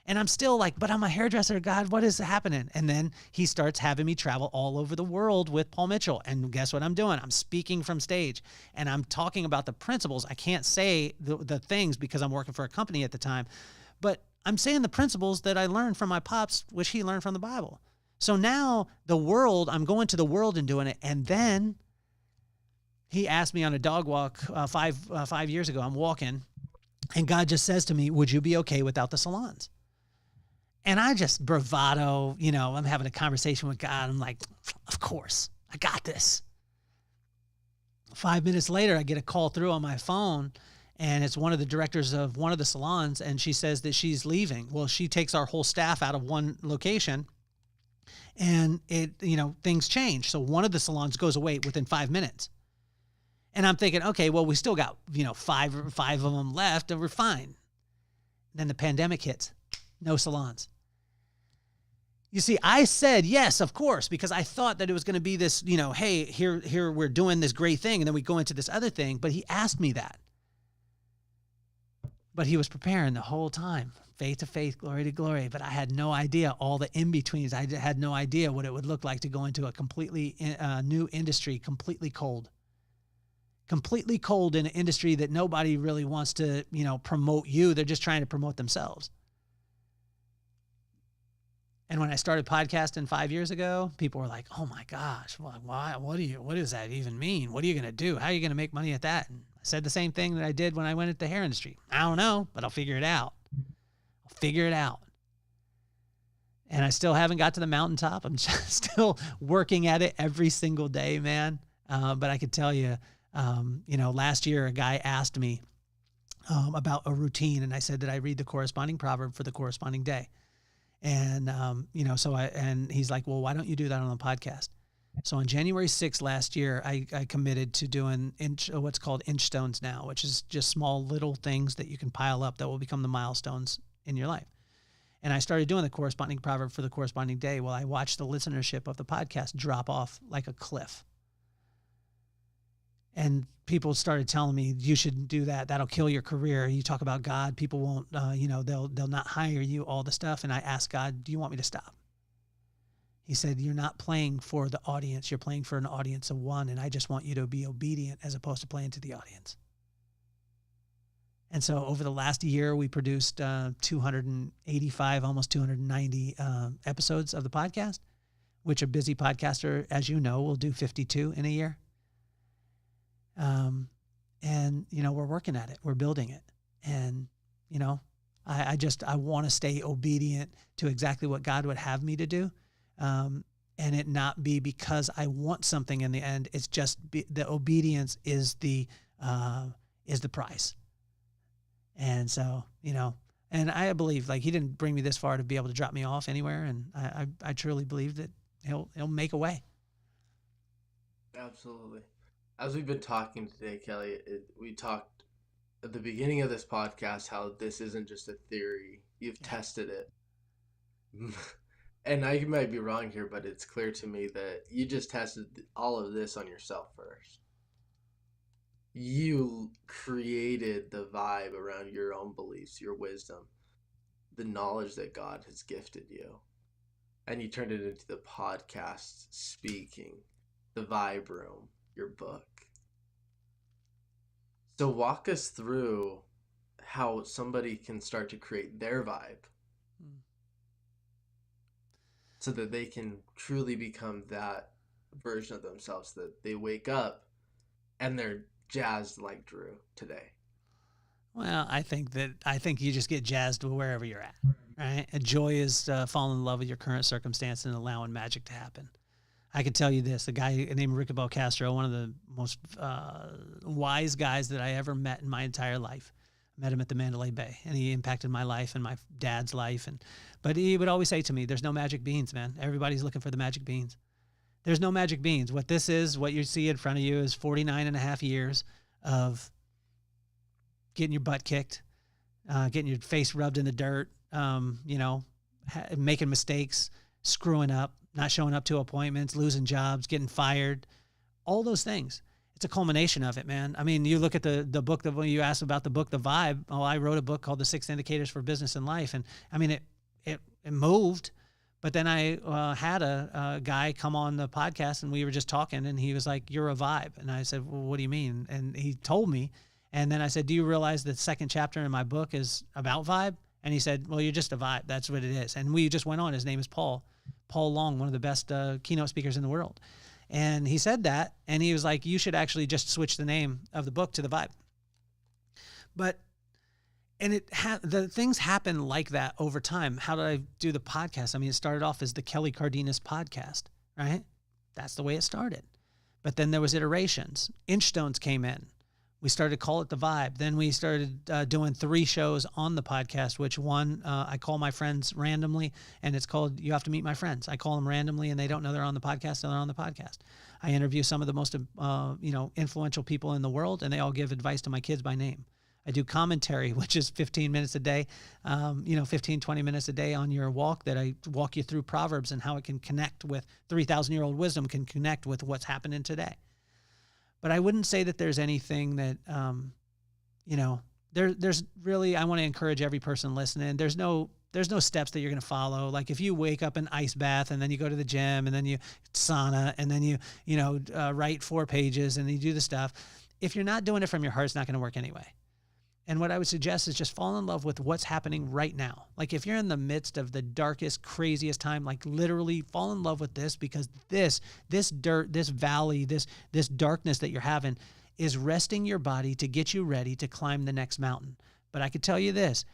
And I'm still like, but I'm a hairdresser, God, what is happening? And then he starts having me travel all over the world with Paul Mitchell. And guess what I'm doing? I'm speaking from stage, and I'm talking about the principles. I can't say the things because I'm working for a company at the time, but I'm saying the principles that I learned from my pops, which he learned from the Bible. So now I'm going to the world and doing it. And then he asked me on a dog walk 5 years ago. I'm walking, and God just says to me, would you be okay without the salons? And I just bravado, I'm having a conversation with God. I'm like, of course, I got this. 5 minutes later, I get a call through on my phone, and it's one of the directors of one of the salons, and she says that she's leaving. Well, she takes our whole staff out of one location, and things change. So one of the salons goes away within 5 minutes. And I'm thinking, okay, well, we still got, five of them left, and we're fine. Then the pandemic hits. No salons. You see, I said yes, of course, because I thought that it was going to be this, hey, here we're doing this great thing, and then we go into this other thing. But he asked me that. But he was preparing the whole time, faith to faith, glory to glory. But I had no idea all the in-betweens. I had no idea what it would look like to go into a completely new industry, completely cold in an industry that nobody really wants to, promote you. They're just trying to promote themselves. And when I started podcasting 5 years ago, people were like, "Oh my gosh, why? What does that even mean? What are you going to do? How are you going to make money at that?" And I said the same thing that I did when I went into the hair industry. I don't know, but I'll figure it out. I'll figure it out. And I still haven't got to the mountaintop. I'm just still working at it every single day, man. But I could tell you, last year a guy asked me about a routine, and I said that I read the corresponding proverb for the corresponding day. And, and he's like, "Well, why don't you do that on the podcast?" So on January 6th last year, I committed to doing what's called inch stones now, which is just small little things that you can pile up that will become the milestones in your life. And I started doing the corresponding proverb for the corresponding day. Well, I watched the listenership of the podcast drop off like a cliff. And people started telling me, "You shouldn't do that. That'll kill your career. You talk about God, people won't, they'll not hire you," all the stuff. And I asked God, "Do you want me to stop?" He said, "You're not playing for the audience. You're playing for an audience of one. And I just want you to be obedient as opposed to playing to the audience." And so over the last year, we produced 285, almost 290 episodes of the podcast, which a busy podcaster, as you know, will do 52 in a year. We're working at it. We're building it. And, I want to stay obedient to exactly what God would have me to do. And it not be because I want something in the end. It's just the obedience is the prize. And so, and I believe like he didn't bring me this far to be able to drop me off anywhere. And I truly believe that he'll make a way. Absolutely. As we've been talking today, Kelly, we talked at the beginning of this podcast how this isn't just a theory. You've tested it. And I might be wrong here, but it's clear to me that you just tested all of this on yourself first. You created the vibe around your own beliefs, your wisdom, the knowledge that God has gifted you. And you turned it into the podcast, speaking, the vibe room, your book. So walk us through how somebody can start to create their vibe so that they can truly become that version of themselves, that they wake up and they're jazzed like Drew today. Well, I think you just get jazzed wherever you're at, right? And joy is falling in love with your current circumstance and allowing magic to happen. I can tell you this, a guy named Rick Castro, one of the most wise guys that I ever met in my entire life. I met him at the Mandalay Bay, and he impacted my life and my dad's life. But he would always say to me, "There's no magic beans, man. Everybody's looking for the magic beans. There's no magic beans. What this is, what you see in front of you is 49 and a half years of getting your butt kicked, getting your face rubbed in the dirt, making mistakes, screwing up, not showing up to appointments, losing jobs, getting fired, all those things. It's a culmination of it, man. I mean, you look at the book that when you asked about the book, The Vibe. Oh, I wrote a book called The 6 Indicators for Business and Life. And I mean, it moved, but then I had a guy come on the podcast and we were just talking and he was like, "You're a vibe." And I said, "Well, what do you mean?" And he told me, and then I said, "Do you realize the second chapter in my book is about vibe?" And he said, "Well, you're just a vibe. That's what it is." And we just went on. His name is Paul Long, one of the best keynote speakers in the world. And he said that, and he was like, "You should actually just switch the name of the book to The Vibe." The things happen like that over time. How did I do the podcast? I mean, it started off as the Kelly Cardenas podcast, right? That's the way it started. But then there was iterations. Inchstones came in. We started to call it The Vibe. Then we started doing 3 shows on the podcast, which one I call my friends randomly, and it's called You Have to Meet My Friends. I call them randomly, and they don't know they're on the podcast, so they're on the podcast. I interview some of the most influential people in the world, and they all give advice to my kids by name. I do commentary, which is 15 minutes a day, 15, 20 minutes a day on your walk, that I walk you through Proverbs and how it can connect with 3,000-year-old wisdom, can connect with what's happening today. But I wouldn't say that there's anything that, there's really, I want to encourage every person listening. There's no steps that you're going to follow. Like if you wake up in ice bath and then you go to the gym and then you sauna and then you write 4 pages and you do the stuff. If you're not doing it from your heart, it's not going to work anyway. And what I would suggest is just fall in love with what's happening right now. Like if you're in the midst of the darkest, craziest time, like literally fall in love with this, because this dirt, this valley, this darkness that you're having is resting your body to get you ready to climb the next mountain. But I could tell you this,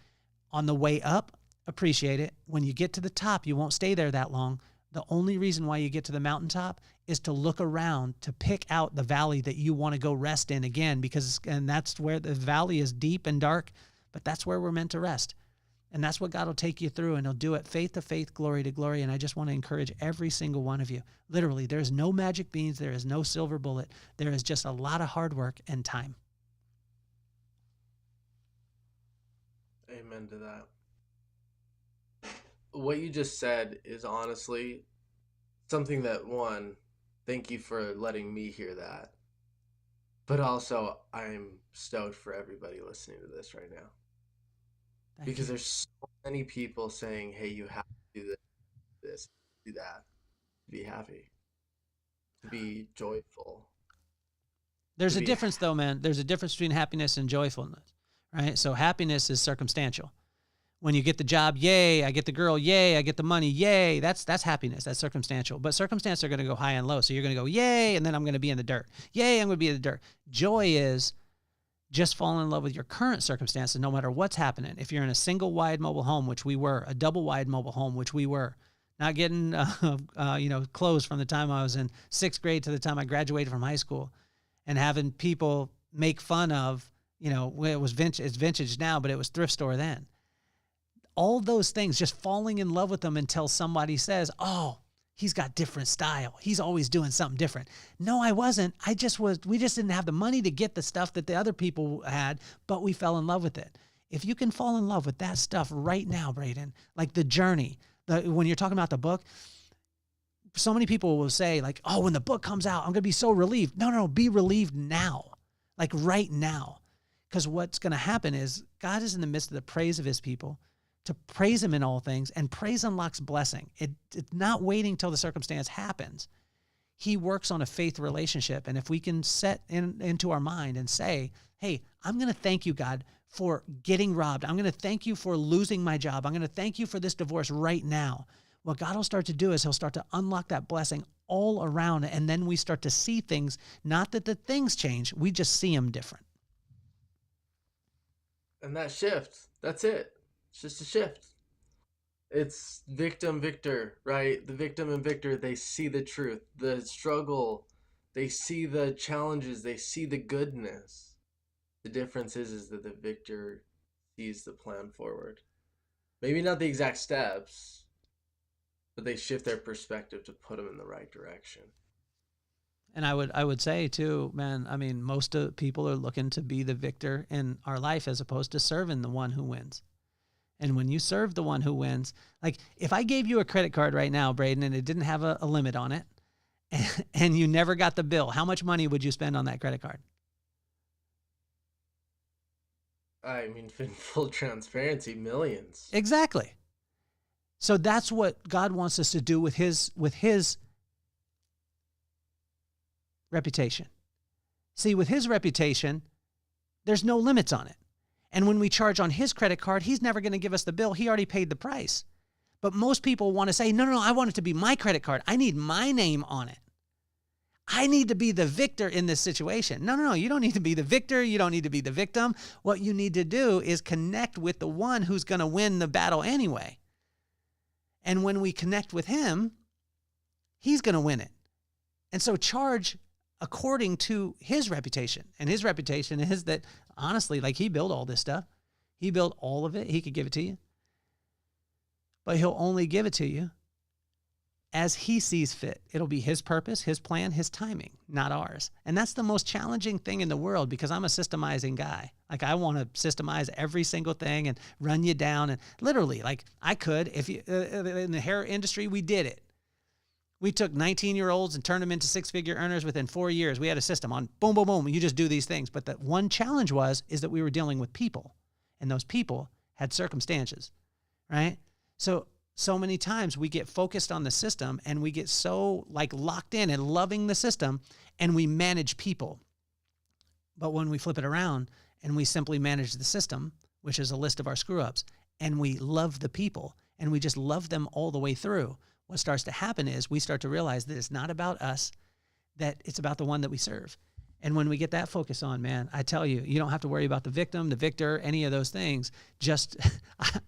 on the way up, appreciate it. When you get to the top, you won't stay there that long. The only reason why you get to the mountaintop is to look around to pick out the valley that you want to go rest in again, and that's where the valley is deep and dark, but that's where we're meant to rest. And that's what God will take you through, and he'll do it faith to faith, glory to glory. And I just want to encourage every single one of you. Literally, there's no magic beans. There is no silver bullet. There is just a lot of hard work and time. Amen to that. What you just said is honestly something that, one, thank you for letting me hear that. But also, I'm stoked for everybody listening to this right now. Because there's so many people saying, hey, you have to do this, do that, to be happy, to be joyful. There's a difference though, man. There's a difference between happiness and joyfulness, right? So happiness is circumstantial. When you get the job, yay, I get the girl, yay, I get the money, yay. That's happiness. That's circumstantial. But circumstances are going to go high and low. So you're going to go, yay, and then I'm going to be in the dirt. Yay, I'm going to be in the dirt. Joy is just fall in love with your current circumstances no matter what's happening. If you're in a single wide mobile home, which we were, a double wide mobile home, which we were, not getting clothes from the time I was in 6th grade to the time I graduated from high school, and having people make fun of, it was vintage, it's vintage now, but it was thrift store then. All those things, just falling in love with them until somebody says, oh, he's got different style. He's always doing something different. No, I wasn't. We just didn't have the money to get the stuff that the other people had, but we fell in love with it. If you can fall in love with that stuff right now, Braiden, like the journey, when you're talking about the book, so many people will say like, oh, when the book comes out, I'm going to be so relieved. No, be relieved now, like right now. Because what's going to happen is God is in the midst of the praise of his people, to praise him in all things, and praise unlocks blessing. It's not waiting till the circumstance happens. He works on a faith relationship. And if we can set into our mind and say, hey, I'm going to thank you, God, for getting robbed. I'm going to thank you for losing my job. I'm going to thank you for this divorce right now. What God will start to do is he'll start to unlock that blessing all around. And then we start to see things, not that the things change, we just see them different. And that shift, that's it. It's just a shift. It's victim, victor, right? The victim and victor, they see the truth, the struggle, they see the challenges, they see the goodness. The difference is that the victor sees the plan forward. Maybe not the exact steps, but they shift their perspective to put them in the right direction. And I would say too, man, I mean, most of people are looking to be the victor in our life as opposed to serving the one who wins. And when you serve the one who wins, like if I gave you a credit card right now, Braiden, and it didn't have a limit on it, and you never got the bill, how much money would you spend on that credit card? I mean, in full transparency, millions. Exactly. So that's what God wants us to do with his reputation. See, with his reputation, there's no limits on it. And when we charge on his credit card, he's never going to give us the bill. He already paid the price. But most people want to say, no, I want it to be my credit card. I need my name on it. I need to be the victor in this situation. No, you don't need to be the victor. You don't need to be the victim. What you need to do is connect with the one who's going to win the battle anyway. And when we connect with him, he's going to win it. And so charge according to his reputation. And his reputation is that, honestly, like he built all this stuff. He built all of it. He could give it to you. But he'll only give it to you as he sees fit. It'll be his purpose, his plan, his timing, not ours. And that's the most challenging thing in the world because I'm a systemizing guy. Like I want to systemize every single thing and run you down. And literally, like I could, if you, in the hair industry, we did it. We took 19-year-olds and turned them into 6-figure earners within 4 years. We had a system on boom, boom, boom. You just do these things. But the one challenge is that we were dealing with people, and those people had circumstances, right? So many times we get focused on the system and we get so like locked in and loving the system and we manage people. But when we flip it around and we simply manage the system, which is a list of our screw-ups, and we love the people, and we just love them all the way through, what starts to happen is we start to realize that it's not about us, that it's about the one that we serve. And when we get that focus on, man, I tell you, you don't have to worry about the victim, the victor, any of those things. Just,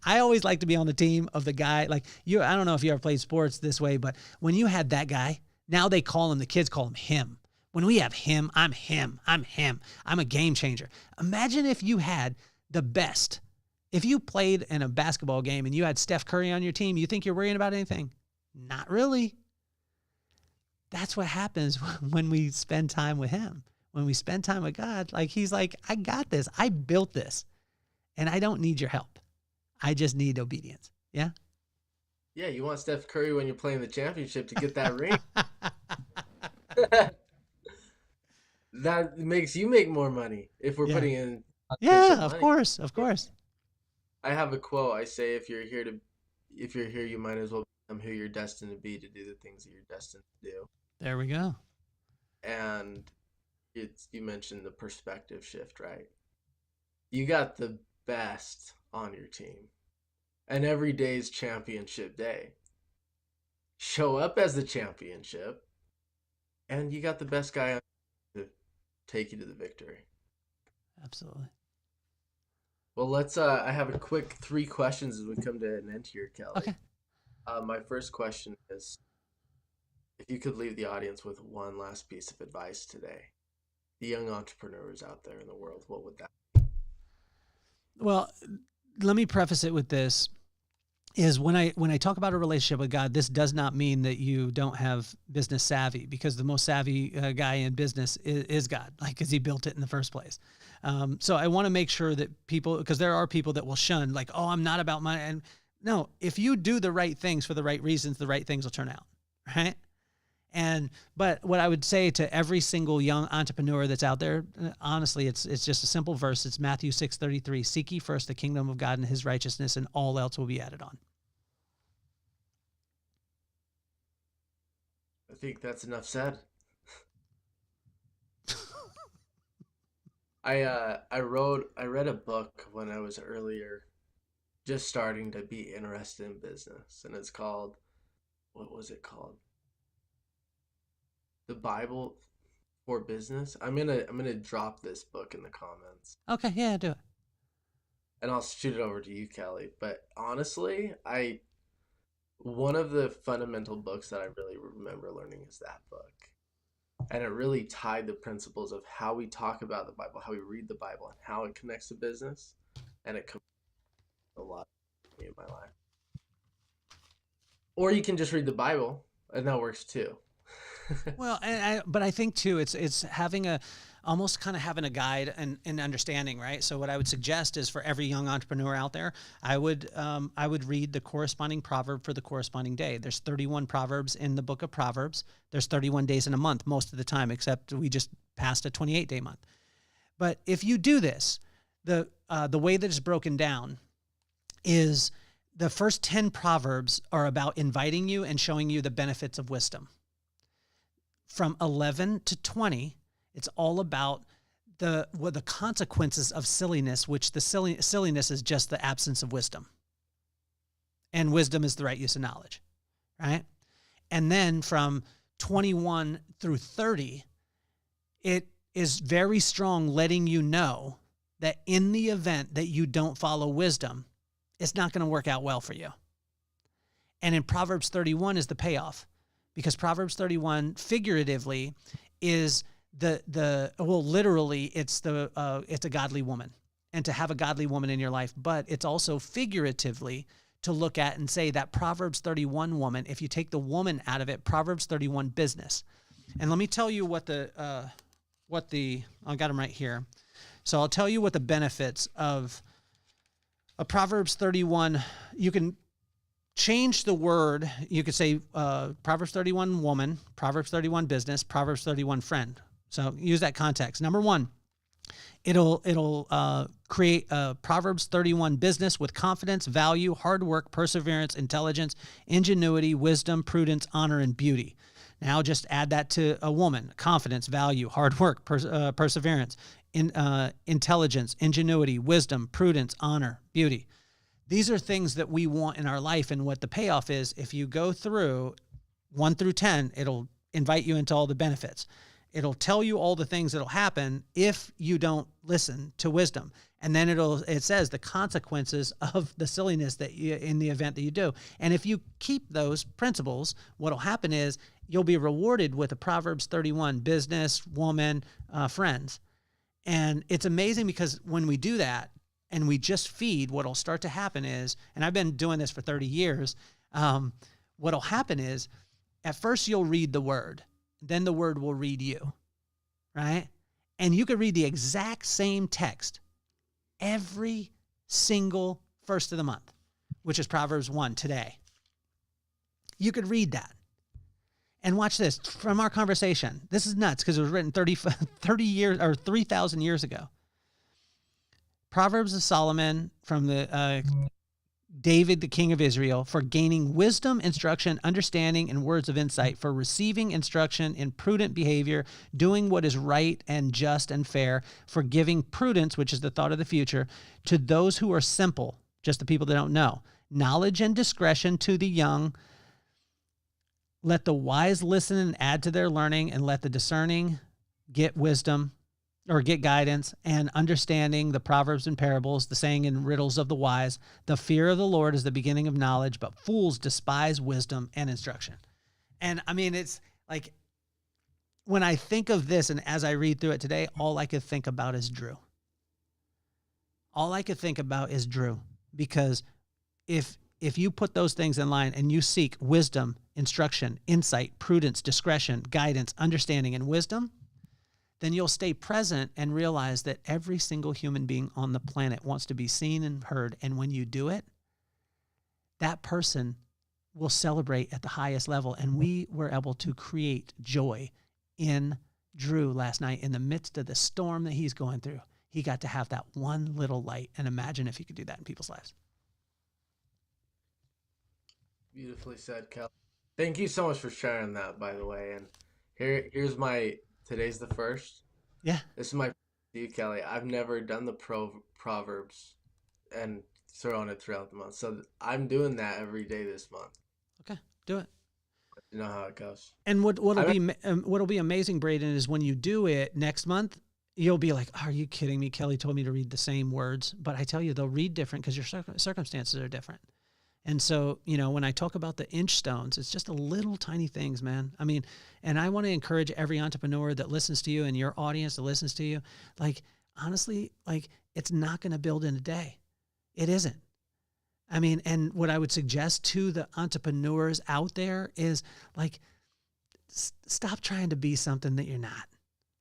I always like to be on the team of the guy. Like you, I don't know if you ever played sports this way, but when you had that guy, now they call him, the kids call him him. When we have him, I'm him, I'm him. I'm a game changer. Imagine if you had the best. If you played in a basketball game and you had Steph Curry on your team, you think you're worrying about anything? Not really. That's what happens when we spend time with him. When we spend time with God, like he's like, I got this. I built this. And I don't need your help. I just need obedience. Yeah? Yeah, you want Steph Curry when you're playing the championship to get that ring. That makes you make more money if we're putting in. Yeah, of course. Of course. I have a quote. I say, if you're here, you might as well become who you're destined to be, to do the things that you're destined to do. There we go. And you mentioned the perspective shift, right? You got the best on your team, and every day's championship day. Show up as the championship, and you got the best guy on to take you to the victory. Absolutely. Well, let's. I have a quick 3 questions as we come to an end here, Kelly. Okay. My first question is, if you could leave the audience with one last piece of advice today, the young entrepreneurs out there in the world, what would that be? Well, let me preface it with this. Is when I talk about a relationship with God, this does not mean that you don't have business savvy, because the most savvy guy in business is God, like, because he built it in the first place. So I want to make sure that people, because there are people that will shun, like, oh, I'm not about money. And no, if you do the right things for the right reasons, the right things will turn out, right? But what I would say to every single young entrepreneur that's out there, honestly, it's just a simple verse. It's Matthew 6:33. Seek ye first the kingdom of God and his righteousness, and all else will be added on. I think that's enough said. I read a book when I was earlier, just starting to be interested in business, and it's called, what was it called? The Bible for Business. I'm gonna drop this book in the comments. Okay, yeah, do it. And I'll shoot it over to you, Kelly. But honestly, one of the fundamental books that I really remember learning is that book. And it really tied the principles of how we talk about the Bible, how we read the Bible, and how it connects to business. And it connects a lot to me in my life. Or you can just read the Bible, and that works too. Well, but I think too, it's having almost kind of having a guide and understanding, right? So what I would suggest is, for every young entrepreneur out there, I would read the corresponding proverb for the corresponding day. There's 31 proverbs in the book of Proverbs. There's 31 days in a month most of the time, except we just passed a 28-day month. But if you do this, the way that it's broken down is the first 10 proverbs are about inviting you and showing you the benefits of wisdom. From 11 to 20, it's all about the consequences of silliness, which the silliness is just the absence of wisdom. And wisdom is the right use of knowledge, right? And then from 21 through 30, it is very strong, letting you know that in the event that you don't follow wisdom, it's not going to work out well for you. And in Proverbs 31 is the payoff. Because Proverbs 31 figuratively is literally it's a godly woman, and to have a godly woman in your life, but it's also figuratively to look at and say that Proverbs 31 woman, if you take the woman out of it, Proverbs 31 business. And let me tell you I got them right here. So I'll tell you what the benefits of a Proverbs 31, you can change the word. You could say Proverbs 31 woman, Proverbs 31 business, Proverbs 31 friend. So use that context. Number 1, it'll create a Proverbs 31 business with confidence, value, hard work, perseverance, intelligence, ingenuity, wisdom, prudence, honor, and beauty. Now just add that to a woman: confidence, value, hard work, perseverance, intelligence, ingenuity, wisdom, prudence, honor, beauty. These are things that we want in our life. And what the payoff is, if you go through 1 through 10, it'll invite you into all the benefits. It'll tell you all the things that'll happen if you don't listen to wisdom. And then it says the consequences of the silliness that you, in the event that you do. And if you keep those principles, what'll happen is you'll be rewarded with a Proverbs 31, business, woman, friends. And it's amazing because when we do that and we just feed, what'll start to happen is, and I've been doing this for 30 years, what'll happen is at first you'll read the word, then the word will read you, right? And you could read the exact same text every single first of the month, which is Proverbs 1 today. You could read that. And watch this from our conversation. This is nuts because it was written 30 years or 3,000 years ago. Proverbs of Solomon from the David, the king of Israel, for gaining wisdom, instruction, understanding, and words of insight, for receiving instruction in prudent behavior, doing what is right and just and fair, for giving prudence, which is the thought of the future, to those who are simple, just the people that don't know, knowledge and discretion to the young. Let the wise listen and add to their learning, and let the discerning get wisdom or get guidance and understanding, the proverbs and parables, the saying and riddles of the wise. The fear of the Lord is the beginning of knowledge, but fools despise wisdom and instruction. And I mean, it's like when I think of this and as I read through it today, all I could think about is Drew. All I could think about is Drew, because if you put those things in line and you seek wisdom, instruction, insight, prudence, discretion, guidance, understanding, and wisdom, then you'll stay present and realize that every single human being on the planet wants to be seen and heard. And when you do it, that person will celebrate at the highest level. And we were able to create joy in Drew last night in the midst of the storm that he's going through. He got to have that one little light, and imagine if he could do that in people's lives. Beautifully said, Kelly. Thank you so much for sharing that, by the way. And here's my, today's the first. Yeah. This is my to you, Kelly. I've never done the Proverbs and thrown it throughout the month. So I'm doing that every day this month. Okay, do it. You know how it goes. And what'll be amazing, Braiden, is when you do it next month, you'll be like, are you kidding me? Kelly told me to read the same words. But I tell you, they'll read different because your circumstances are different. And so, when I talk about the inch stones, it's just a little tiny things, man. I mean, and I want to encourage every entrepreneur that listens to you and your audience that listens to you, like, honestly, like, it's not going to build in a day. It isn't. I mean, and what I would suggest to the entrepreneurs out there is, like, stop trying to be something that you're not.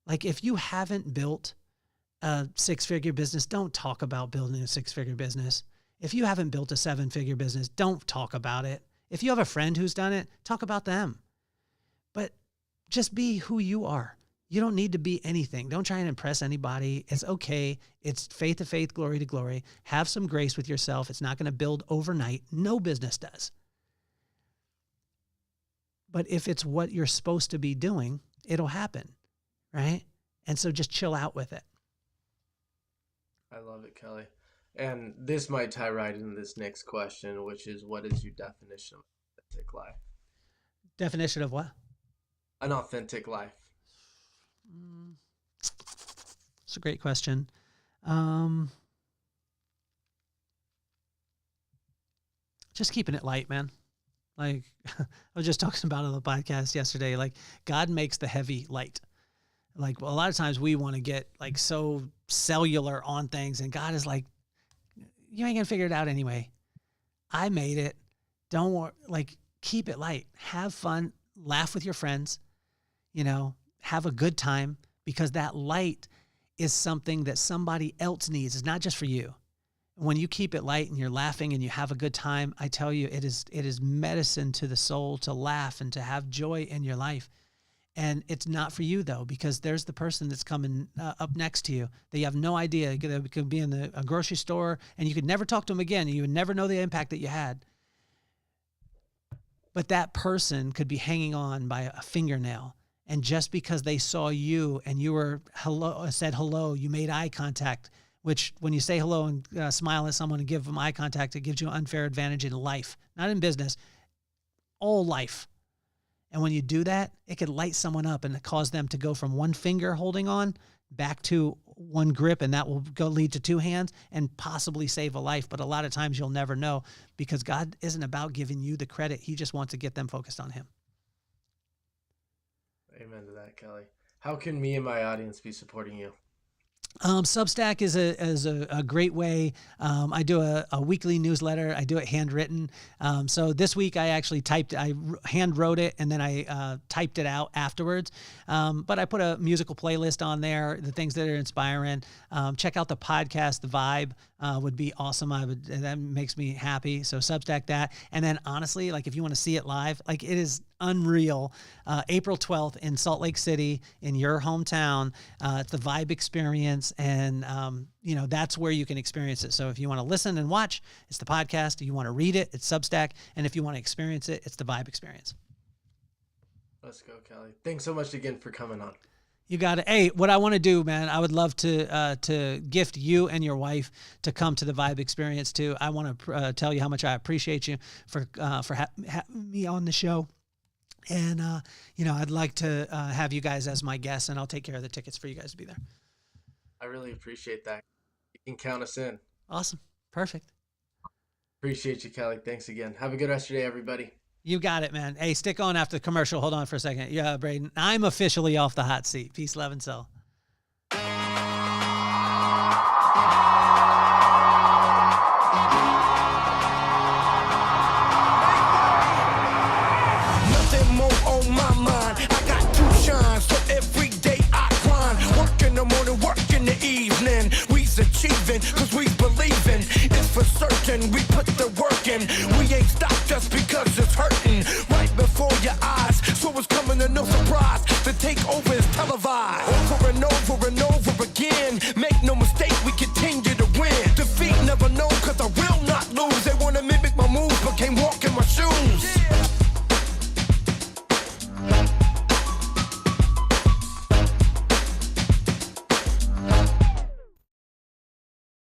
Like, if you haven't built a 6-figure business, don't talk about building a 6-figure business. If you haven't built a 7-figure business, don't talk about it. If you have a friend who's done it, talk about them. But just be who you are. You don't need to be anything. Don't try and impress anybody. It's okay. It's faith to faith, glory to glory. Have some grace with yourself. It's not going to build overnight. No business does. But if it's what you're supposed to be doing, it'll happen, right? And so just chill out with it. I love it, Kelly. And this might tie right into this next question, which is, what is your definition of authentic life? Definition of what? An authentic life. It's a great question. Just keeping it light, man. Like, I was just talking about it on the podcast yesterday. Like, God makes the heavy light. Like, well, a lot of times we want to get like so cellular on things, and God is like, you ain't gonna figure it out anyway. I made it. Don't worry. Like, keep it light. Have fun. Laugh with your friends. Have a good time, because that light is something that somebody else needs. It's not just for you. When you keep it light and you're laughing and you have a good time, I tell you, it is medicine to the soul to laugh and to have joy in your life. And it's not for you, though, because there's the person that's coming up next to you that you have no idea. They could be in a grocery store and you could never talk to them again. You would never know the impact that you had. But that person could be hanging on by a fingernail, And just because they saw you and you were said hello, you made eye contact, which when you say hello and smile at someone and give them eye contact, it gives you an unfair advantage in life, not in business, all life. And when you do that, it could light someone up and cause them to go from one finger holding on back to one grip, and that will lead to two hands and possibly save a life. But a lot of times you'll never know, because God isn't about giving you the credit. He just wants to get them focused on him. Amen to that, Kelly. How can me and my audience be supporting you? Substack is a great way. I do a weekly newsletter. I do it handwritten. So this week I actually hand wrote it, and then I typed it out afterwards. But I put a musical playlist on there, the things that are inspiring. Check out the podcast, The Vibe would be awesome. That makes me happy. So Substack that. And then honestly, like if you want to see it live, like it is unreal. April 12th in Salt Lake City, in your hometown. It's the Vibe Experience, and that's where you can experience it. So if you want to listen and watch, it's the podcast. If you want to read it, it's Substack. And if you want to experience it, it's the Vibe Experience. Let's go, Kelly. Thanks so much again for coming on. You got it. Hey, what I want to do, man, I would love to gift you and your wife to come to the Vibe Experience too. I want to tell you how much I appreciate you for having me on the show. And, I'd like to have you guys as my guests, and I'll take care of the tickets for you guys to be there. I really appreciate that. You can count us in. Awesome. Perfect. Appreciate you, Kelly. Thanks again. Have a good rest of your day, everybody. You got it, man. Hey, stick on after the commercial. Hold on for a second. Yeah, Braiden, I'm officially off the hot seat. Peace, love, and soul. Nothing more on my mind. I got to shine, so every day I grind. Work in the morning, work in the evening. We's achieving, cause we believing. It's for certain, we put the work in. We ain't stopped just because it's hurting. Right before your eyes, so it's coming to no surprise. The takeover is televised. Over and over and over again. Make no mistake, we continue to win. Defeat never known, cause I will not lose. They wanna mimic my moves, but can't walk in my shoes.